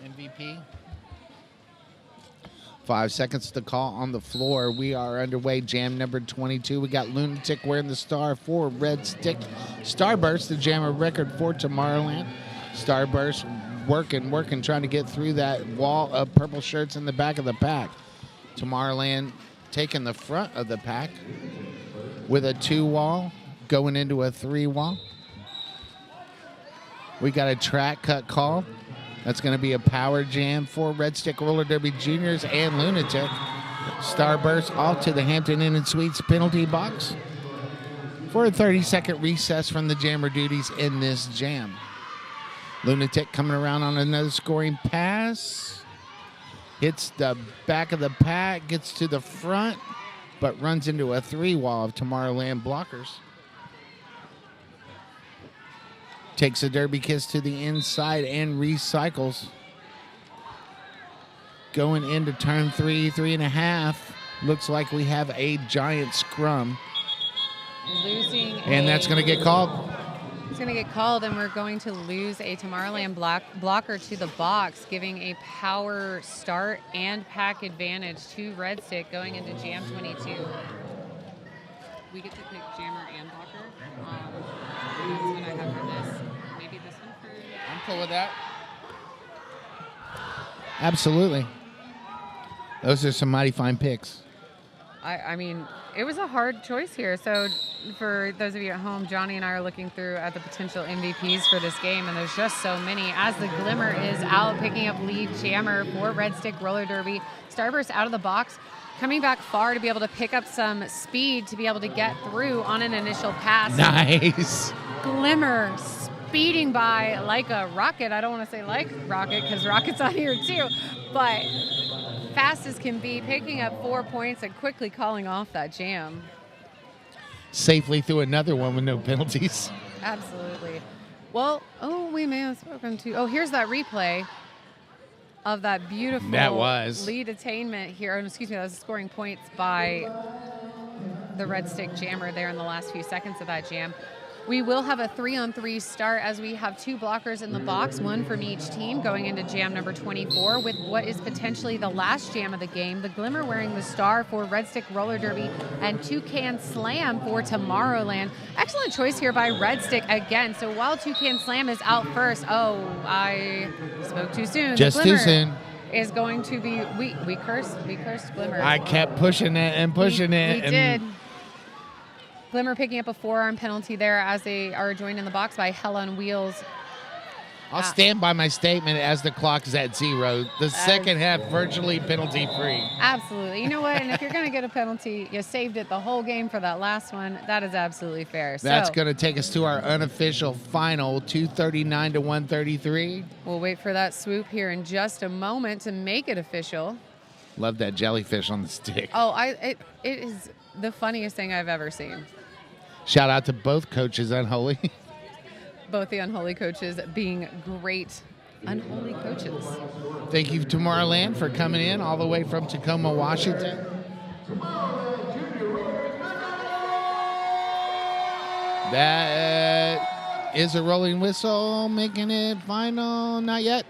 MVP. 5 seconds to call on the floor. We are underway. Jam number 22. We got Lunatic wearing the star for Red Stick. Starburst, the jammer record for Tomorrowland. Starburst working, trying to get through that wall of purple shirts in the back of the pack. Tomorrowland taking the front of the pack with a 2 wall, going into a 3 wall. We got a track cut call. That's going to be a power jam for Red Stick Roller Derby Juniors and Lunatic. Starburst off to the Hampton Inn and Suites penalty box. for a 30-second recess from the jammer duties in this jam. Lunatic coming around on another scoring pass. Hits the back of the pack, gets to the front, but runs into a 3-wall of Tomorrowland blockers. Takes a derby kiss to the inside and recycles. Going into turn 3, 3.5. Looks like we have a giant scrum. And that's going to get called. It's going to get called, and we're going to lose a Tomorrowland blocker to the box, giving a power start and pack advantage to Red Stick going into Jam 22. We get to pick jammer and blocker. That's what I have for this. Maybe this one for... I'm cool with that. Absolutely. Those are some mighty fine picks. I mean, it was a hard choice here. So for those of you at home, Johnny and I are looking through at the potential MVPs for this game, and there's just so many. As the Glimmer is out picking up lead jammer for Red Stick Roller Derby. Starburst out of the box, coming back far to be able to pick up some speed to be able to get through on an initial pass. Nice. Glimmer speeding by like a rocket. I don't want to say like rocket because rocket's on here too, but fast as can be, picking up 4 points and quickly calling off that jam. Safely through another one with no penalties. Absolutely. Well, we may have spoken to... Oh, here's that replay of that beautiful lead attainment here. Excuse me, that was scoring points by the Red Stick jammer there in the last few seconds of that jam. We will have a 3-on-3 start as we have 2 blockers in the box, 1 from each team, going into jam number 24 with what is potentially the last jam of the game. The Glimmer wearing the star for Red Stick Roller Derby and Toucan Slam for Tomorrowland. Excellent choice here by Red Stick again. So while Toucan Slam is out first, I spoke too soon. Just too soon. Is going to be, we cursed Glimmer. I kept pushing it and pushing it. We did. Glimmer picking up a forearm penalty there as they are joined in the box by Hell on Wheels. I'll stand by my statement as the clock is at 0. The second half virtually penalty free. Absolutely. You know what? And if you're going to get a penalty, you saved it the whole game for that last one. That is absolutely fair. That's going to take us to our unofficial final, 239 to 133. We'll wait for that swoop here in just a moment to make it official. Love that jellyfish on the stick. Oh, it is the funniest thing I've ever seen. Shout out to both coaches, Unholy. Both the Unholy coaches being great Unholy coaches. Thank you, Tomorrowland, for coming in all the way from Tacoma, Washington. That is a rolling whistle, making it final. Not yet.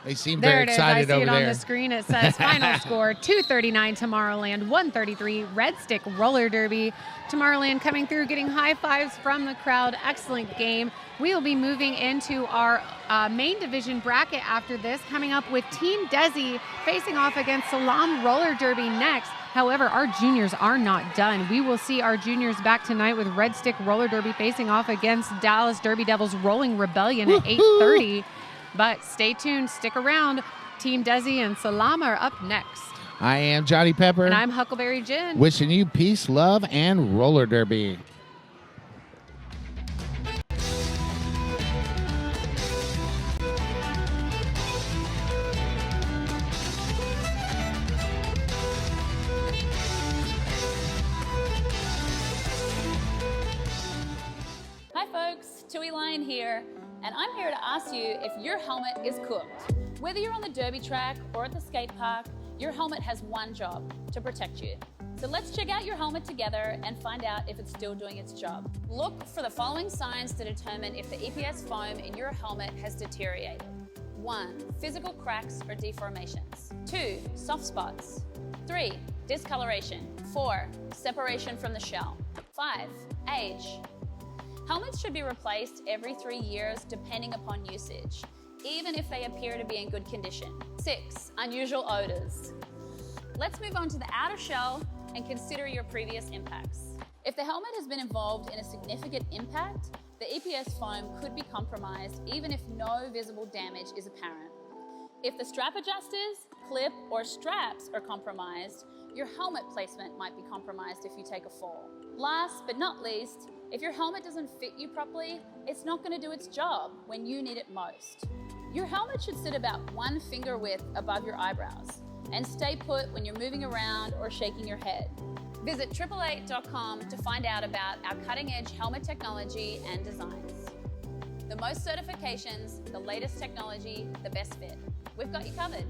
They seem very excited over there. I see it on the screen. It says final score 239 Tomorrowland, 133 Red Stick Roller Derby. Tomorrowland coming through, getting high fives from the crowd. Excellent game. We will be moving into our main division bracket after this, coming up with Team Desi facing off against Salam Roller Derby next. However, our juniors are not done. We will see our juniors back tonight with Red Stick Roller Derby facing off against Dallas Derby Devils Rolling Rebellion at 8:30. But stay tuned, stick around. Team Desi and Salam are up next. I am Johnny Pepper. And I'm Huckleberry Jen. Wishing you peace, love, and roller derby. Hi folks, Tui Lion here. And I'm here to ask you if your helmet is cooked. Whether you're on the derby track or at the skate park, your helmet has one job: to protect you. So let's check out your helmet together and find out if it's still doing its job. Look for the following signs to determine if the EPS foam in your helmet has deteriorated. 1. Physical cracks or deformations. 2. Soft spots. 3. Discoloration. 4. Separation from the shell. 5. Age. Helmets should be replaced every 3 years depending upon usage, even if they appear to be in good condition. 6. Unusual odors. Let's move on to the outer shell and consider your previous impacts. If the helmet has been involved in a significant impact, the EPS foam could be compromised even if no visible damage is apparent. If the strap adjusters, clip, or straps are compromised, Your helmet placement might be compromised if you take a fall. Last but not least, if your helmet doesn't fit you properly, it's not going to do its job when you need it most. Your helmet should sit about 1 finger width above your eyebrows and stay put when you're moving around or shaking your head. Visit 888.com to find out about our cutting-edge helmet technology and designs. The most certifications, the latest technology, the best fit. We've got you covered.